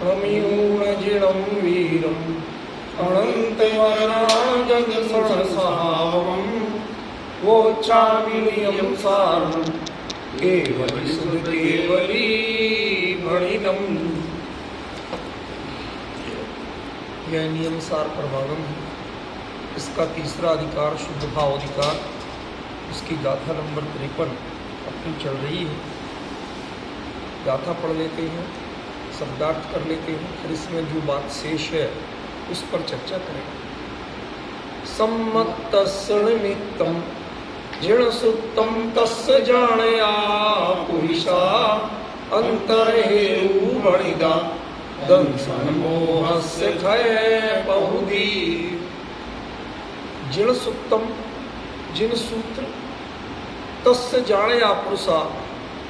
प्रमीयूणजिणं वीरम् अनन्तवर्णाजगसहसावम् वोच्चाविनियं सारम् केवली सुदेवली भणितम्। यह नियम सार प्रमाणम है। इसका तीसरा अधिकार शुद्ध भाव अधिकार, इसकी गाथा नंबर 53 अपनी चल रही है। गाथा पढ़ लेते हैं, शब्दार्थ कर लेते हैं, फिर इसमें जो बात शेष है उस पर चर्चा करेंगे। सम्मतस्य निमित्तं जिणसुत्तं तस्य जाणया पुरुषा अंतरहेरुवणिदा दंसन्मोहस्य खय बहुधी। जिणसुत्तम जिन सूत्र तस्य जाणया पुरुषा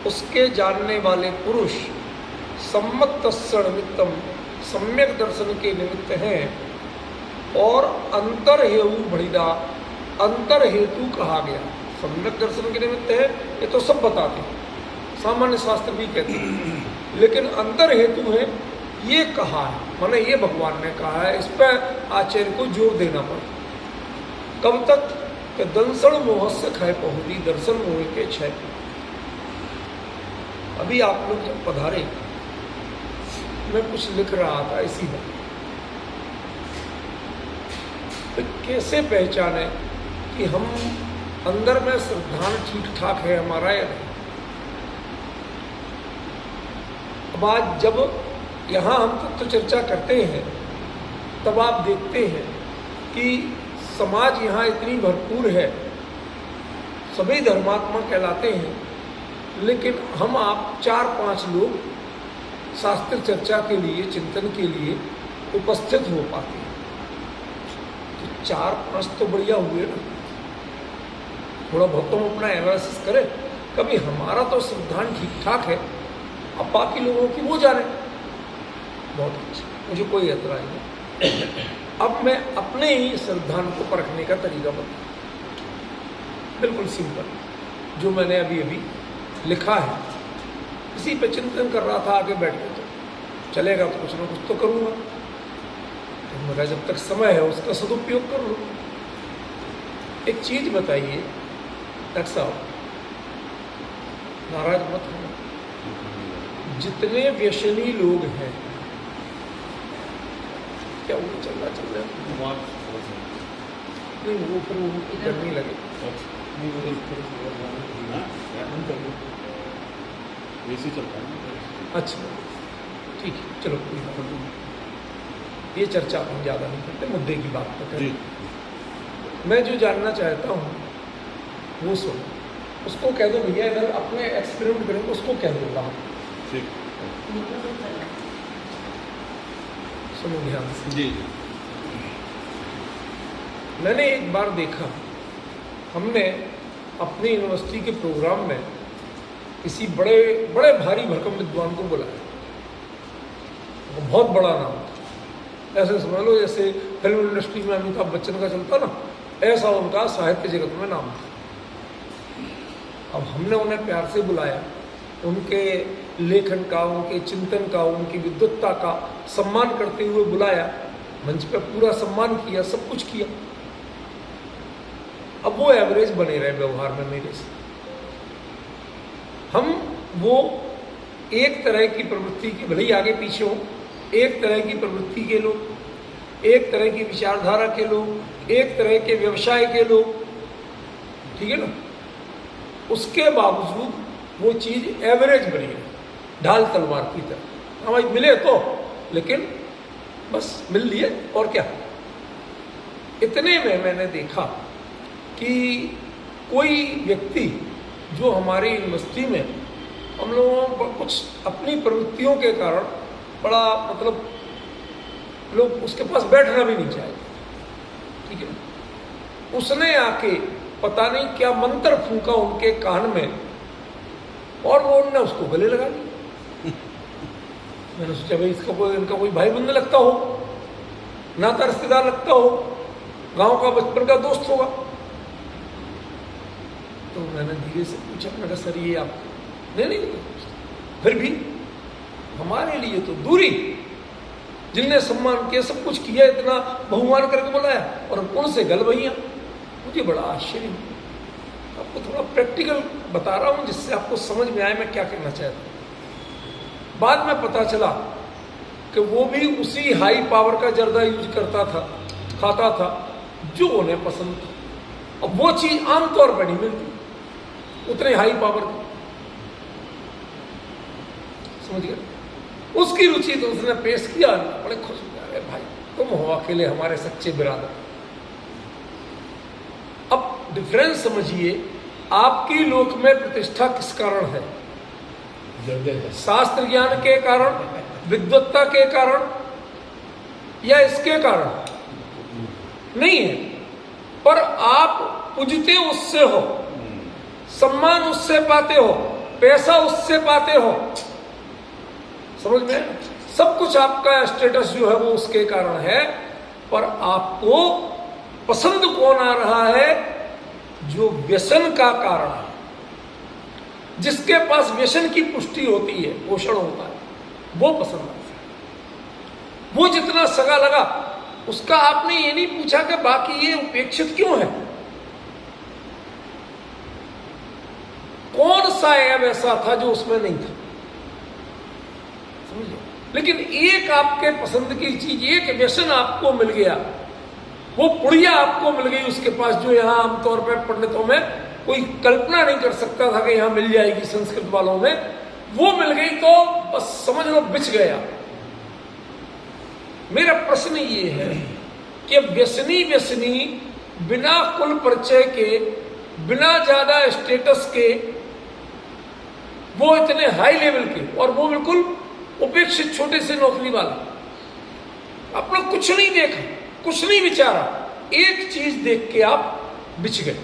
उसके जानने वाले पुरुष सम्मत तस्य निमित्तम सम्यक दर्शन के निमित्त हैं और अंतर हेतु भणिदा अंतर हेतु कहा गया। सम्यक दर्शन के निमित्त है ये तो सब बताते हैं, सामान्य शास्त्र भी कहते हैं, लेकिन अंतर हेतु है ये कहा है, माने ये भगवान ने कहा है। इस पर आचार्य को जोर देना पड़ा। कब तक कि दंसन मोह से खय पहुंची, दर्शन मोह के क्षय। अभी आप लोग जब पधारे मैं कुछ लिख रहा था इसी बात, तो कैसे पहचाने कि हम अंदर में श्रद्धान ठीक ठाक है हमारा या नहीं। अब आज जब यहाँ हम तत्व चर्चा करते हैं तब आप देखते हैं कि समाज यहाँ इतनी भरपूर है, सभी धर्मात्मा कहलाते हैं, लेकिन हम आप 4-5 लोग शास्त्र चर्चा के लिए, चिंतन के लिए उपस्थित हो पाते हैं। तो 4-5 तो बढ़िया हुए ना। थोड़ा बहुत तो हम अपना एनालिसिस करें, कभी हमारा तो सिद्धांत ठीक ठाक है, अब बाकी लोगों की वो जाने। बहुत अच्छा, मुझे कोई एतराज नहीं। अब मैं अपने ही सिद्धांत को परखने का तरीका बताऊं, बिल्कुल सिंपल, जो मैंने अभी अभी लिखा है, इसी पे चिंतन कर रहा था। आगे बैठ के तो चलेगा तो कुछ ना कुछ तो करूँगा, तो मेरा जब तक समय है उसका सदुपयोग कर लो। एक चीज बताइए डॉक्टर साहब, नाराज मत होना, जितने व्यसनी लोग हैं, क्या वो चल रहा नहीं, वो फिर वो गर्मी लगे। अच्छा ठीक है, चलो कोई बात नहीं, ये चर्चा हम ज़्यादा नहीं करते, मुद्दे की बात पर करें। मैं जो जानना चाहता हूँ वो सुनो, उसको कह दो भैया, इधर अपने एक्सपेरिमेंट करेंगे, उसको कह दूँगा। सुनो ध्यान से जी। मैंने एक बार देखा, हमने अपनी यूनिवर्सिटी के प्रोग्राम में किसी बड़े बड़े भारी भरकम विद्वान को बुलाया, वो बहुत बड़ा नाम था, ऐसे समझ लो जैसे फिल्म इंडस्ट्री में अमिताभ बच्चन का चलता ना, ऐसा उनका साहित्य जगत में नाम था। अब हमने उन्हें प्यार से बुलाया, उनके लेखन का, उनके चिंतन का, उनकी विद्वत्ता का सम्मान करते हुए बुलाया, मंच पर पूरा सम्मान किया, सब कुछ किया। अब वो एवरेज बने रहे व्यवहार में मेरे से। हम वो एक तरह की प्रवृत्ति की, भले ही आगे पीछे हो, एक तरह की प्रवृत्ति के लोग, एक तरह की विचारधारा के लोग, एक तरह के व्यवसाय के लोग, ठीक है ना, उसके बावजूद वो चीज एवरेज बनी है, ढाल तलवार की तरह। हाँ भाई मिले तो, लेकिन बस मिल लिए और क्या। इतने में मैंने देखा कि कोई व्यक्ति जो हमारी यूनिवर्सिटी में हम लोगों को कुछ अपनी प्रवृत्तियों के कारण बड़ा मतलब लोग उसके पास बैठना भी नहीं चाहते, ठीक है। उसने आके पता नहीं क्या मंत्र फूंका उनके कान में और वो उनने उसको गले लगा लिया। मैंने सोचा भाई इसका कोई, इनका कोई भाई बंद लगता हो, नाता रिश्तेदार लगता हो, गांव का बचपन का दोस्त होगा। तो मैंने धीरे से पूछा, मैंने कहा सर ये आप नहीं, फिर भी हमारे लिए तो दूरी जिनने सम्मान किया, सब कुछ किया, इतना बहुमान करके बुलाया, और उनसे गल भैया। मुझे बड़ा आश्चर्य हुआ। आपको थोड़ा प्रैक्टिकल बता रहा हूँ जिससे आपको समझ में आए मैं क्या कहना चाहता हूँ। बाद में पता चला कि वो भी उसी हाई पावर का जर्दा यूज करता था, खाता था जो उन्हें पसंद था। अब वो चीज आमतौर पर नहीं मिलती उतने हाई पावर की, समझ गए? उसकी रुचि तो उसने पेश किया, बड़े खुश हो गए, भाई तुम हो अकेले हमारे सच्चे बिरादर। अब डिफरेंस समझिए, आपकी लोक में प्रतिष्ठा किस कारण है? शास्त्र ज्ञान के कारण, विद्वत्ता के कारण, या इसके कारण? नहीं है, पर आप पूजते उससे हो, सम्मान उससे पाते हो, पैसा उससे पाते हो, समझ में? सब कुछ आपका स्टेटस जो है वो उसके कारण है। पर आपको पसंद कौन आ रहा है? जो व्यसन का कारण है, जिसके पास व्यसन की पुष्टि होती है, पोषण होता है, वो पसंद आता है। वो जितना सगा लगा, उसका आपने ये नहीं पूछा कि बाकी ये उपेक्षित क्यों है, कौन सा ऐब ऐसा था जो उसमें नहीं था, समझ लो। लेकिन एक आपके पसंद की चीज, एक व्यसन आपको मिल गया, वो पुड़िया आपको मिल गई उसके पास, जो यहां आमतौर पर पंडितों में कोई कल्पना नहीं कर सकता था कि यहां मिल जाएगी, संस्कृत वालों में वो मिल गई, तो बस समझ लो बिछ गया। मेरा प्रश्न ये है कि व्यसनी बिना कुल परिचय के, बिना ज्यादा स्टेटस के, वो इतने हाई लेवल के, और वो बिल्कुल उपेक्षित छोटे से नौकरी वाला, अपना कुछ नहीं देखा, कुछ नहीं विचारा, एक चीज देख के आप बिछ गए।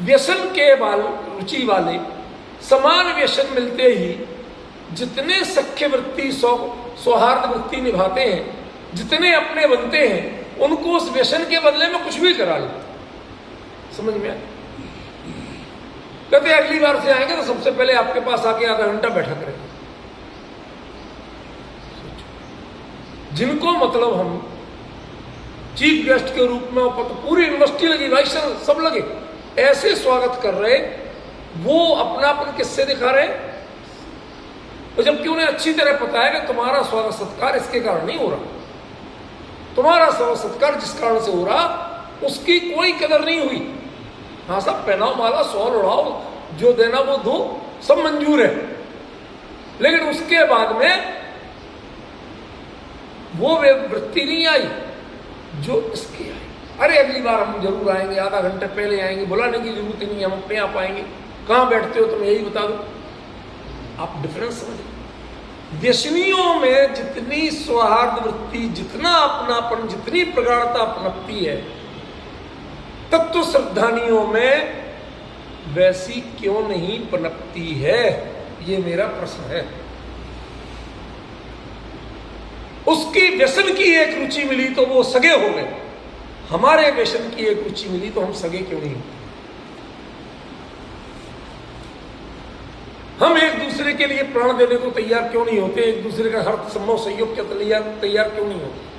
व्यसन के रुचि वाले समान व्यसन मिलते ही जितने सख्य वृत्ति, सौहार्द वृत्ति निभाते हैं, जितने अपने बनते हैं, उनको उस व्यसन के बदले में कुछ भी करा लो, समझ में आए? कहते अगली बार से आएंगे तो सबसे पहले आपके पास आके आधा घंटा बैठा करेंगे। जिनको मतलब हम चीफ गेस्ट के रूप में, पूरी यूनिवर्सिटी लगी, वाइस सब लगे, ऐसे स्वागत कर रहे, वो अपनापन किससे दिखा रहे? तो जबकि उन्हें अच्छी तरह पता है कि तुम्हारा स्वागत सत्कार इसके कारण नहीं हो रहा, तुम्हारा स्वागत सत्कार जिस कारण से हो रहा उसकी कोई कदर नहीं हुई। हाँ, सब पहनाओ माला, सौर उड़ाओ, जो देना वो दो, सब मंजूर है, लेकिन उसके बाद में वो वृत्ति नहीं आई जो इसकी आई। अरे अगली बार हम जरूर आएंगे, आधा घंटे पहले आएंगे, बुलाने की जरूरत ही नहीं, हम अपने आप आएंगे। कहाँ बैठते हो तुम, यही बता दो। आप डिफरेंस समझिए। व्यसनियों में जितनी सौहार्द वृत्ति, जितना अपनापन, जितनी प्रगाढ़ता पनपती है, तत्व श्रद्धानियों में वैसी क्यों नहीं पनपती है? ये मेरा प्रश्न है। उसकी व्यसन की एक रुचि मिली तो वो सगे हो गए, हमारे व्यसन की एक रुचि मिली तो हम सगे क्यों नहीं? हम एक दूसरे के लिए प्राण देने को तैयार क्यों नहीं होते? एक दूसरे का हर संभव सहयोग के तैयार क्यों नहीं होते?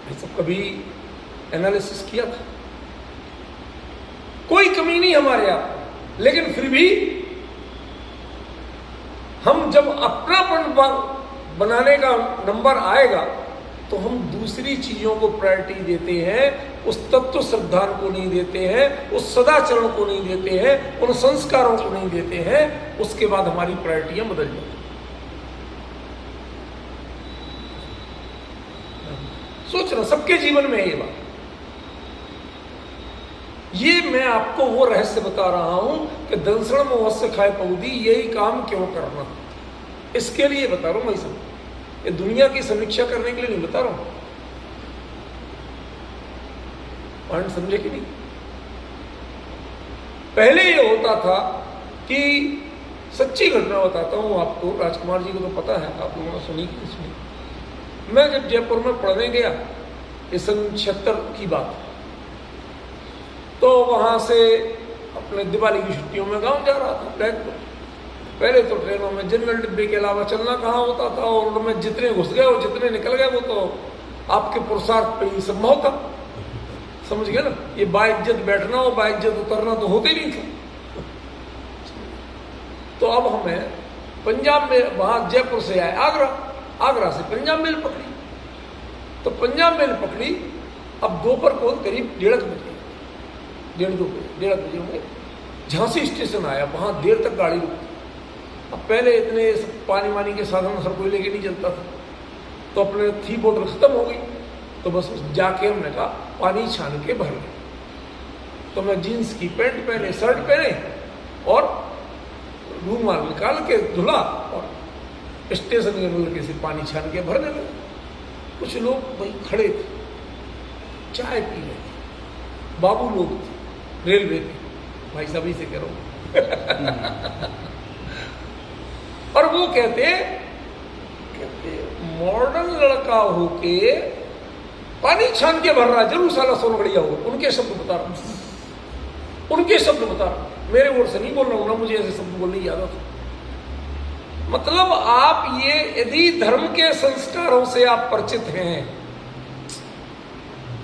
ये सब कभी एनालिसिस किया था? कोई कमी नहीं हमारे आप, लेकिन फिर भी हम जब अपनापन बनाने का नंबर आएगा तो हम दूसरी चीजों को प्रायोरिटी देते हैं, उस तत्व श्रद्धान को नहीं देते हैं, उस सदाचरण को नहीं देते हैं, उन संस्कारों को नहीं देते हैं। उसके बाद हमारी प्रायोरिटियां बदल जाती हैं। सोचना, सबके जीवन में है ये बात। ये मैं आपको वो रहस्य बता रहा हूं कि दंसण में वश्य खाए पौधी, यही काम क्यों करना, इसके लिए बता रहा हूं मैं सब। ये दुनिया की समीक्षा करने के लिए नहीं बता रहा हूं। पॉइंट समझे कि नहीं? पहले ये होता था कि, सच्ची घटना बताता हूं आपको, राजकुमार जी को तो पता है, आप लोगों ने सुनी कि इसमें। मैं जब जयपुर में पढ़ने गया, ये सन 76 की बात, तो वहां से अपने दिवाली की छुट्टियों में गांव जा रहा था, पहले तो ट्रेनों में जनरल डिब्बे के अलावा चलना कहाँ होता था, और उनमें जितने घुस गए और जितने निकल गए वो तो आपके पुरुषार्थ पे ही संभव था। समझ गए ना, ये बाइज्जत बैठना और बाइज्जत उतरना तो होते ही नहीं था। तो अब हमें पंजाब में, वहां जयपुर से आए आगरा, आगरा से पंजाब मेल पकड़ी, तो पंजाब मेल पकड़ी। अब दोपहर को करीब 1:30 बजे, 1:30 बजे होंगे, झांसी स्टेशन आया, वहां देर तक गाड़ी रुकी। अब पहले इतने पानी वानी के साधन हर कोई लेके नहीं चलता था, तो अपने थी बोतल खत्म हो गई, तो बस जाके हमने कहा पानी छान के भर ले। तो मैं जीन्स की पैंट पहने, शर्ट पहने और रूमाल निकाल के धुला और स्टेशन के नलके से पानी छान के भरने लगे। कुछ लोग भाई खड़े थे, चाय पी रहे थे, बाबू लोग थे रेलवे पे, भाई सभी से कह रहा हूं और वो कहते मॉडर्न लड़का होके पानी छान के भर रहा, जरूर साला सोनगढ़िया हो। उनके शब्द बता रहा हूं, उनके शब्द बता रहा हूं, मेरे ओर से नहीं बोल रहा हूं ना, मुझे ऐसे शब्द बोलने की आदत है। मतलब आप ये यदि धर्म के संस्कारों से आप परिचित हैं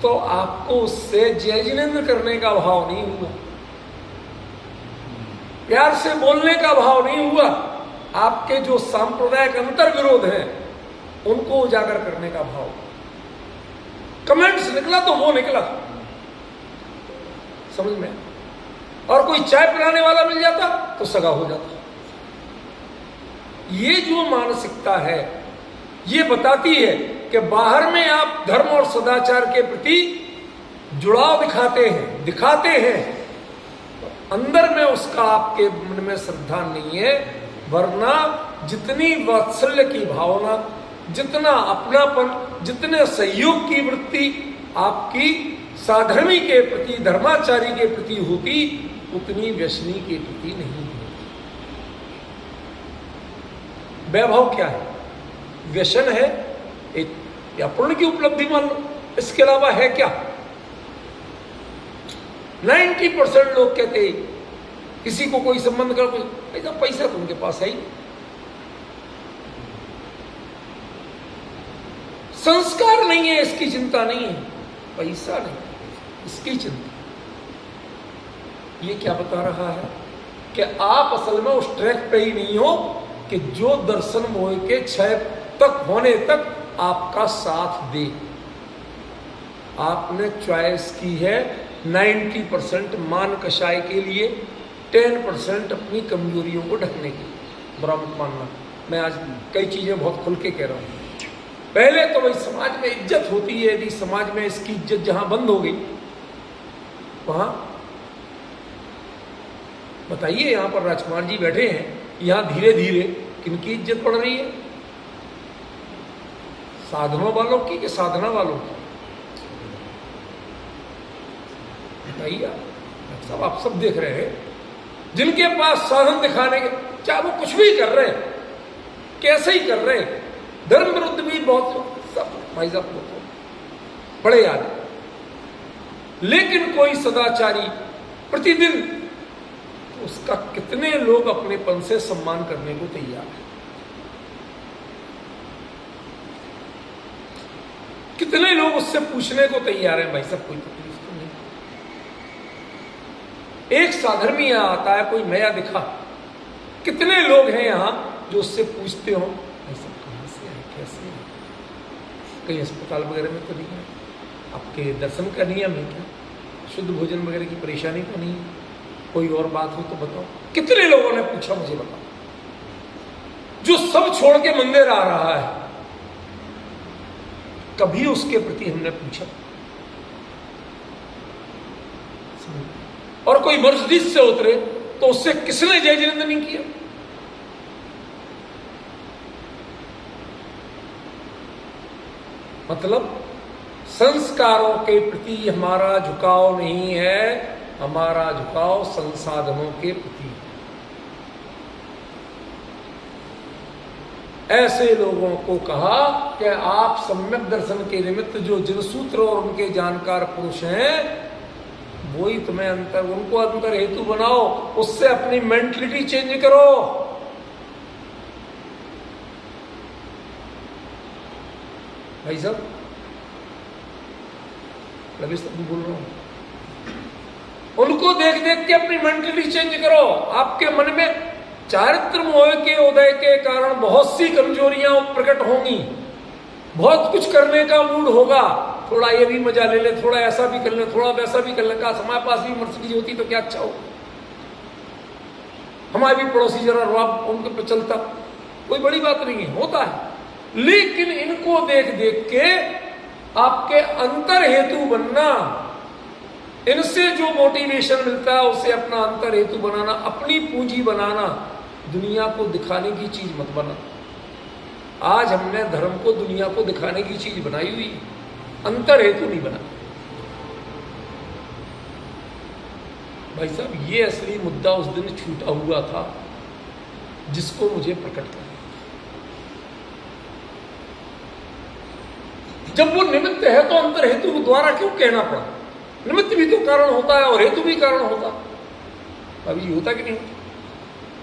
तो आपको उससे जय जिनेंद्र करने का भाव नहीं हुआ, प्यार से बोलने का भाव नहीं हुआ, आपके जो सांप्रदायिक अंतर विरोध हैं उनको उजागर करने का भाव। कमेंट्स निकला तो वो निकला, समझ में। और कोई चाय पिलाने वाला मिल जाता तो सगा हो जाता। ये जो मानसिकता है ये बताती है कि बाहर में आप धर्म और सदाचार के प्रति जुड़ाव दिखाते हैं, अंदर में उसका आपके मन में श्रद्धा नहीं है। वरना जितनी वात्सल्य की भावना, जितना अपनापन, जितने सहयोग की वृत्ति आपकी साधर्मी के प्रति, धर्माचारी के प्रति होती, उतनी व्यसनी के प्रति नहीं होती। वैभव क्या है? व्यसन है एक, या पुण्य की उपलब्धि मान लो, इसके अलावा है क्या? 90% लोग कहते हैं किसी को कोई संबंध कर, ऐसा पैसा तो उनके पास है ही, संस्कार नहीं है, इसकी चिंता नहीं है, पैसा नहीं, इसकी चिंता। ये क्या बता रहा है कि आप असल में उस ट्रैक पे ही नहीं हो कि जो दर्शन मोह के क्षय तक होने तक आपका साथ दे। आपने चॉइस की है 90% मान कषाय के लिए, 10% अपनी कमजोरियों को ढकने के लिए। बुरा मत मानना, मैं आज कई चीजें बहुत खुल के कह रहा हूं। पहले तो भाई समाज में इज्जत होती है, यदि समाज में इसकी इज्जत जहां बंद हो गई वहां, बताइए यहां पर राजकुमार जी बैठे हैं, यहां धीरे धीरे किनकी इज्जत बढ़ रही है? साधनों वालों की कि साधना वालों की? बताइए सब, आप सब देख रहे हैं, जिनके पास साधन दिखाने के, चाहे वो कुछ भी कर रहे हैं, कैसे ही कर रहे हैं, धर्म विरुद्ध भी बहुत सब भाई साहब तो बड़े याद, लेकिन कोई सदाचारी प्रतिदिन उसका कितने लोग अपनेपन से सम्मान करने को तैयार है? कितने लोग उससे पूछने को तैयार हैं भाई साहब कोई तकलीफ तो नहीं? एक साधर्मी यहां आता है, कोई नया दिखा, कितने लोग हैं यहां जो उससे पूछते हो भाई साहब कहां से है, कैसे है, कहीं अस्पताल वगैरह में तो नहीं है, आपके दर्शन का नियम है क्या, शुद्ध भोजन वगैरह की परेशानी तो नहीं है, कोई और बात हो तो बताओ। कितने लोगों ने पूछा, मुझे बताओ, जो सब छोड़ के मंदिर आ रहा है, कभी उसके प्रति हमने पूछा? और कोई मर्सिडीज से उतरे तो उससे किसने जय जिनेंद्र नहीं किया? मतलब संस्कारों के प्रति हमारा झुकाव नहीं है, हमारा झुकाव संसाधनों के प्रति। ऐसे लोगों को कहा कि आप सम्यक दर्शन के निमित्त जो जिनसूत्र और उनके जानकार पुरुष हैं, वही तुम्हें अंतर, उनको अंतर हेतु बनाओ, उससे अपनी मेंटलिटी चेंज करो। भाई साहब, रमेश तक बोल रहा हूं, उनको देख देख के अपनी मेंटलिटी चेंज करो। आपके मन में चारित्र मोह के उदय के कारण बहुत सी कमजोरियां प्रकट होंगी, बहुत कुछ करने का मूड होगा, थोड़ा ये भी मजा ले ले, थोड़ा ऐसा भी कर ले, थोड़ा वैसा भी कर ले, का हमारे पास भी मर्सिडीज होती तो क्या अच्छा हो, हमारे भी पड़ोसी जरा रॉब उनके पे चलता, कोई बड़ी बात नहीं है, होता है। लेकिन इनको देख देख के आपके अंतर हेतु बनना, इनसे जो मोटिवेशन मिलता है उसे अपना अंतर हेतु बनाना, अपनी पूंजी बनाना, दुनिया को दिखाने की चीज मत बना। आज हमने धर्म को दुनिया को दिखाने की चीज बनाई हुई, अंतर हेतु नहीं बना। भाई साहब, ये असली मुद्दा उस दिन छूटा हुआ था जिसको मुझे प्रकट करना। जब वो निमित्त है तो अंतर हेतु द्वारा क्यों कहना पड़ा? निमित्त भी तो कारण होता है और हेतु भी कारण होता। अभी होता कि नहीं?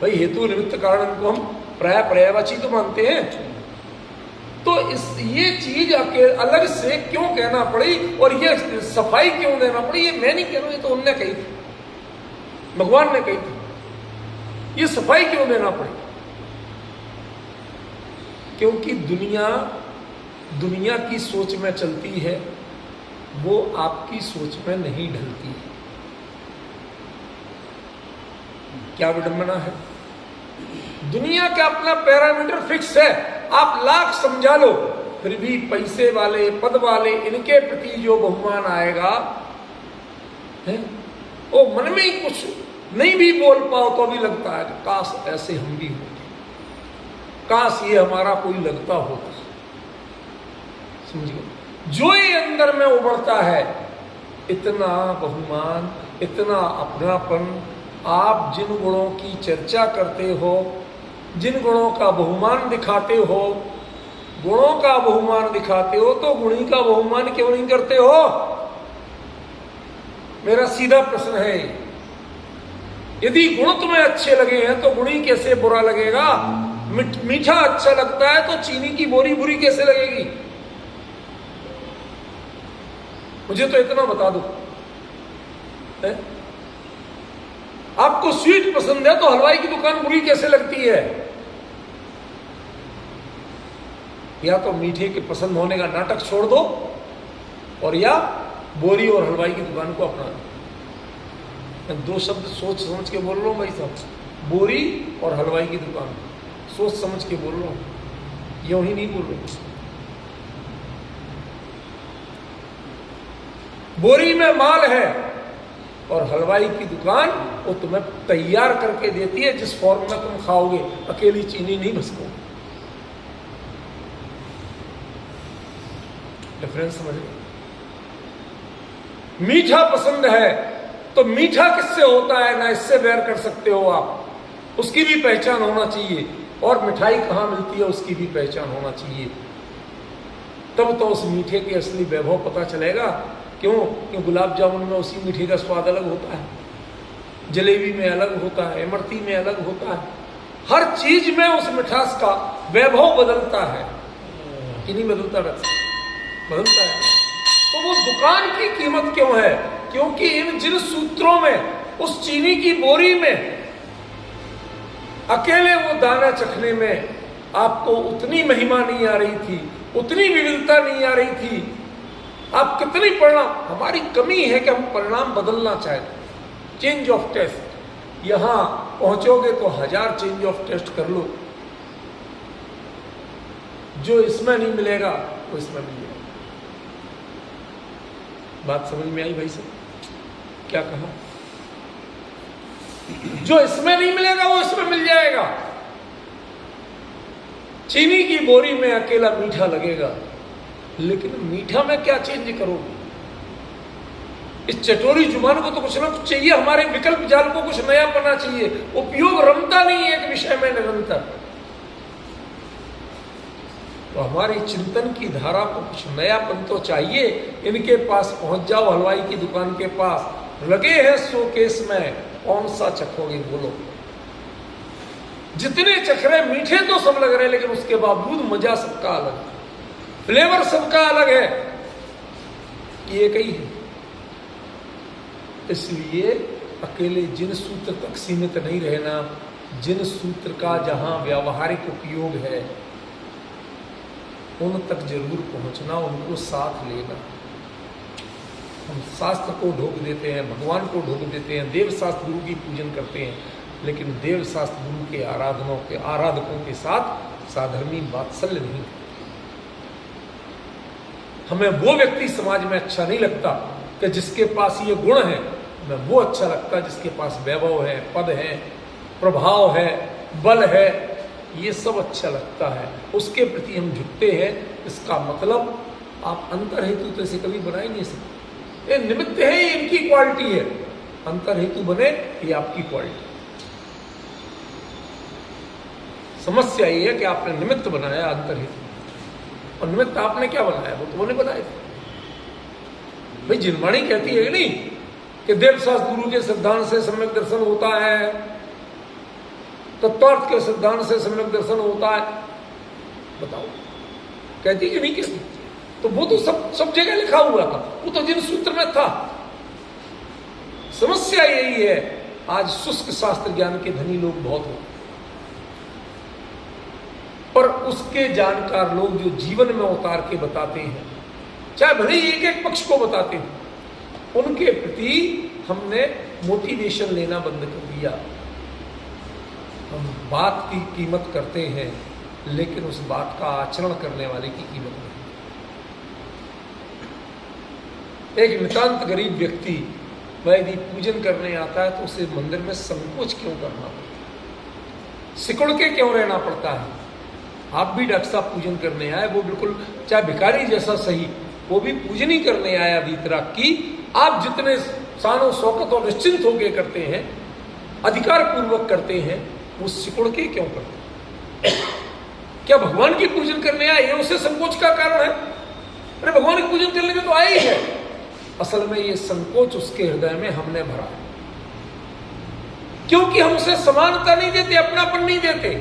भाई हेतु निमित्त कारण को हम पर्यायवाची तो मानते हैं, तो ये चीज अलग से क्यों कहना पड़ी और ये सफाई क्यों देना पड़ी? ये मैं नहीं कह रहा हूं, ये तो उनने कही थी, भगवान ने कही थी। ये सफाई क्यों देना पड़ी? क्योंकि दुनिया की सोच में चलती है, वो आपकी सोच में नहीं ढलती है। क्या विडंबना है? दुनिया का अपना पैरामीटर फिक्स है, आप लाख समझा लो, फिर भी पैसे वाले, पद वाले, इनके प्रति जो बहुमान आएगा है, वो मन में ही कुछ नहीं भी बोल पाओ तो भी लगता है काश ऐसे हम भी होते, काश ये हमारा कोई लगता होता। समझिए, जो ये अंदर में उभरता है, इतना बहुमान, इतना अपनापन, आप जिन गुणों की चर्चा करते हो, जिन गुणों का बहुमान दिखाते हो, गुणों का बहुमान दिखाते हो, तो गुणी का बहुमान क्यों नहीं करते हो? मेरा सीधा प्रश्न है। यदि गुण तुम्हें अच्छे लगे हैं तो गुणी कैसे बुरा लगेगा? मीठा अच्छा लगता है तो चीनी की बोरी बुरी कैसे लगेगी? मुझे तो इतना बता दो। आपको स्वीट पसंद है तो हलवाई की दुकान बुरी कैसे लगती है? या तो मीठे के पसंद होने का नाटक छोड़ दो, और या बोरी और हलवाई की दुकान को अपना दो। मैं दो शब्द सोच समझ के बोल रहा हूं भाई साहब, बोरी और हलवाई की दुकान, सोच समझ के बोल रहा हूं, यूं ही नहीं बोल रहा हूं। बोरी में माल है और हलवाई की दुकान वो तुम्हें तैयार करके देती है, जिस फॉर्म में तुम खाओगे, अकेली चीनी नहीं भसकोगे। डिफरेंस समझ लो। मीठा पसंद है तो मीठा किससे होता है ना इससे बैर कर सकते हो आप, उसकी भी पहचान होना चाहिए, और मिठाई कहां मिलती है उसकी भी पहचान होना चाहिए। तब तो उस मीठे के असली वैभव पता चलेगा। क्यों? क्यों गुलाब जामुन में उसी मीठे का स्वाद अलग होता है, जलेबी में अलग होता है, इमरती में अलग होता है, हर चीज में उस मिठास का वैभव बदलता है कि नहीं बदलता? बदलता है। तो वो दुकान की कीमत क्यों है? क्योंकि इन जिन सूत्रों में, उस चीनी की बोरी में अकेले वो दाना चखने में आपको उतनी महिमा नहीं आ रही थी, उतनी विविधता नहीं आ रही थी। आप कितनी परिणाम, हमारी कमी है कि हम परिणाम बदलना चाहते। चेंज ऑफ टेस्ट, यहां पहुंचोगे तो 1000 चेंज ऑफ टेस्ट कर लो, जो इसमें नहीं मिलेगा वो इसमें मिलेगा। बात समझ में आई भाई साहब? क्या कहा? जो इसमें नहीं मिलेगा वो इसमें मिल जाएगा। चीनी की बोरी में अकेला मीठा लगेगा, लेकिन मीठा में क्या चेंज करोगे? इस चटोरी जुबान को तो कुछ ना कुछ चाहिए, हमारे विकल्प जाल को कुछ नया पना चाहिए। उपयोग रमता नहीं है एक विषय में निरंतर, तो हमारी चिंतन की धारा को कुछ नयापन तो चाहिए। इनके पास पहुंच जाओ, हलवाई की दुकान के पास, लगे हैं शोकेस में, कौन सा चखोगे बोलो? जितने चख रहे मीठे तो सब लग रहे, लेकिन उसके बावजूद मजा सबका अलग। फ्लेवर सबका अलग है, ये एक ही है। इसलिए अकेले जिन सूत्र तक सीमित नहीं रहना, जिन सूत्र का जहां व्यावहारिक उपयोग है उन तक जरूर पहुंचना, उनको साथ लेना। हम शास्त्र को ढोक देते हैं, भगवान को ढोक देते हैं, देव शास्त्र गुरु की पूजन करते हैं, लेकिन देव शास्त्र गुरु के आराधकों के साथ साधर्मी वात्सल्य नहीं करते। हमें वो व्यक्ति समाज में अच्छा नहीं लगता कि जिसके पास ये गुण है, हमें वो अच्छा लगता है जिसके पास वैभव है, पद है, प्रभाव है, बल है, ये सब अच्छा लगता है, उसके प्रति हम झुकते हैं। इसका मतलब आप अंतर हेतु तो इसे कभी बना ही नहीं सकते। ये निमित्त है, ये इनकी क्वालिटी है। अंतर हेतु बने, ये आपकी क्वालिटी। समस्या ये है कि आपने निमित्त बनाया अंतर हेतु, और निमित्त आपने क्या बनाया, वो तो उन्होंने बनाया भाई। जिनवाणी कहती है कि नहीं कि देव शास्त्र गुरु के सिद्धांत से सम्यक दर्शन होता है, तत्वार्थ के सिद्धांत से सम्यक दर्शन होता है, बताओ कहती कि नहीं कहती? तो वो तो सब जगह लिखा हुआ था, वो तो जिन सूत्र में था। समस्या यही है, आज शुष्क शास्त्र ज्ञान के धनी लोग बहुत होते, पर उसके जानकार लोग जो जीवन में उतार के बताते हैं, चाहे भले ही एक एक पक्ष को बताते हैं, उनके प्रति हमने मोटिवेशन लेना बंद कर दिया। हम बात की कीमत करते हैं, लेकिन उस बात का आचरण करने वाले की कीमत नहीं। एक नितांत गरीब व्यक्ति वह यदि पूजन करने आता है तो उसे मंदिर में संकोच क्यों करना पड़ता है, सिकुड़ के क्यों रहना पड़ता है? आप भी डॉक्टर साहब पूजन करने आए, वो बिल्कुल चाहे भिखारी जैसा सही, वो भी पूजन ही करने आया वीतराग की। आप जितने शानो शौकत और निश्चिंत होकर करते हैं, अधिकार पूर्वक करते हैं, वो सिकुड़ के क्यों करते हैं? क्या भगवान की पूजन करने आए, ये उसे संकोच का कारण है? अरे भगवान की पूजन करने में तो आए ही है। असल में ये संकोच उसके हृदय में हमने भरा है, क्योंकि हम उसे समानता नहीं देते, अपनापन नहीं देते।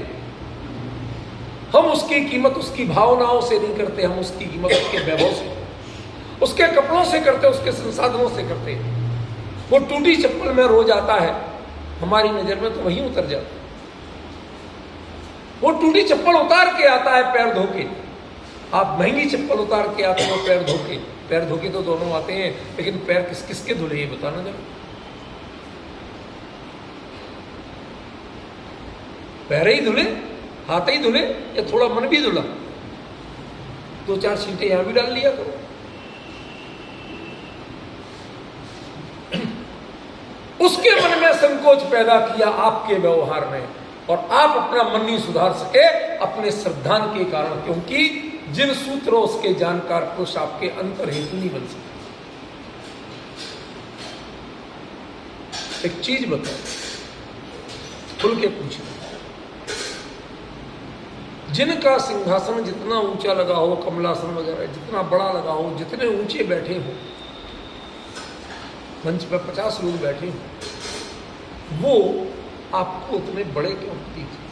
हम उसकी कीमत उसकी भावनाओं से नहीं करते, हम उसकी कीमत उसके वैभव से, उसके कपड़ों से करते, उसके संसाधनों से करते। वो टूटी चप्पल में रोज आता है, हमारी नजर में तो वहीं उतर जाता है। वो टूटी चप्पल उतार के आता है पैर धो के, आप महंगी चप्पल उतार के आते हो पैर धो के। पैर धो के तो दोनों आते हैं, लेकिन पैर किस किस के धुले ये बताना जरा। पैर ही धुले, हाथ ही धुले, या थोड़ा मन भी धुला? 2-4 छींटे यहां भी डाल लिया करो। उसके मन में संकोच पैदा किया आपके व्यवहार में, और आप अपना मन नहीं सुधार सके अपने श्रद्धान के कारण, क्योंकि जिन सूत्रों उसके जानकार पुरुष आपके अंतर हेतु नहीं बन सके। एक चीज बताओ, खुल के पूछो, जिनका सिंहासन जितना ऊंचा लगा हो, कमलासन वगैरह जितना बड़ा लगा हो, जितने ऊंचे बैठे हो, मंच पर 50 लोग बैठे हो, वो आपको उतने बड़े क्यों प्रतीत हैं?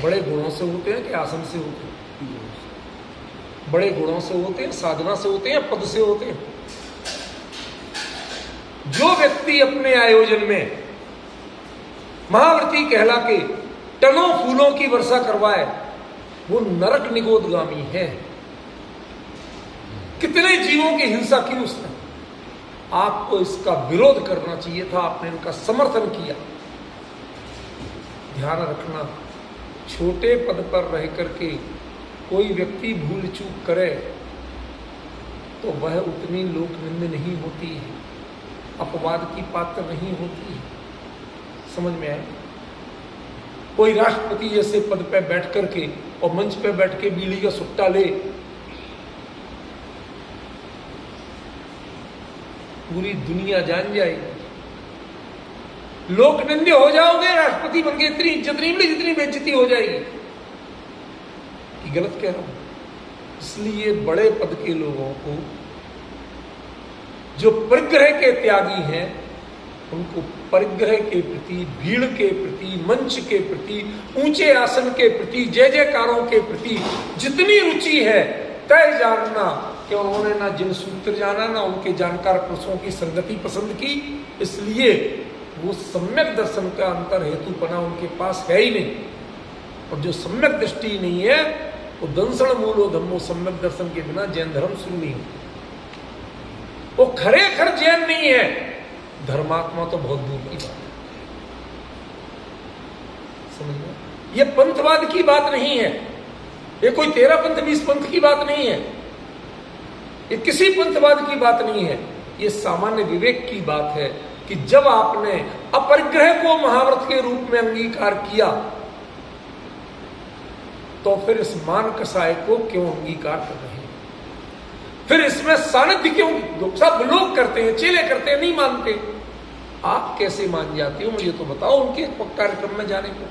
बड़े गुणों से होते हैं कि आसन से होते हैं? बड़े गुणों से होते हैं, साधना से होते हैं, पद से होते हैं। जो व्यक्ति अपने आयोजन में महाव्रती कहला के टनों फूलों की वर्षा करवाए, वो नरक निगोदगामी है। कितने जीवों की हिंसा की उसने। आपको इसका विरोध करना चाहिए था, आपने इनका समर्थन किया। ध्यान रखना, छोटे पद पर रह करके कोई व्यक्ति भूल चूक करे तो वह उतनी लोकनिंद नहीं होती है, अपवाद की पात्र नहीं होती है। समझ में आए? कोई राष्ट्रपति जैसे पद पे बैठ करके और मंच पे बैठ के बीड़ी का सुट्टा ले, पूरी दुनिया जान जाएगी। लोक निंदे हो जाओगे, राष्ट्रपति बन के इतनी इज्जत नहीं मिली जितनी बेइज्जती हो जाएगी। कि गलत कह रहा हूं? इसलिए बड़े पद के लोगों को, जो परिग्रह के त्यागी हैं, उनको परिग्रह के प्रति, भीड़ के प्रति, मंच के प्रति, ऊंचे आसन के प्रति, जय जयकारों के प्रति जितनी रुचि है, तय जानना कि उन्होंने ना जिन सूत्र जाना, ना उनके जानकार पुरुषों की संगति पसंद की, इसलिए वो सम्यक दर्शन का अंतर हेतुपना उनके पास है ही नहीं। और जो सम्यक दृष्टि नहीं है, वो दंसण मूलो धम्मो, सम्यक दर्शन के बिना जैन धर्म शुरू नहीं होता। वो खरेखर जैन नहीं है, धर्मात्मा तो बहुत दूर की बात है। समझ में? ये पंथवाद की बात नहीं है, ये कोई 13 पंथ 20 पंथ की बात नहीं है, ये किसी पंथवाद की बात नहीं है। ये सामान्य विवेक की बात है कि जब आपने अपरिग्रह को महाव्रत के रूप में अंगीकार किया, तो फिर इस मान कसाय को क्यों अंगीकार कर रहे हैं? फिर इसमें सानिध्य क्यों? सब लोग करते हैं, चेले करते हैं, नहीं मानते। आप कैसे मान जाते हो? मुझे तो बताओ उनके कार्यक्रम में जाने को।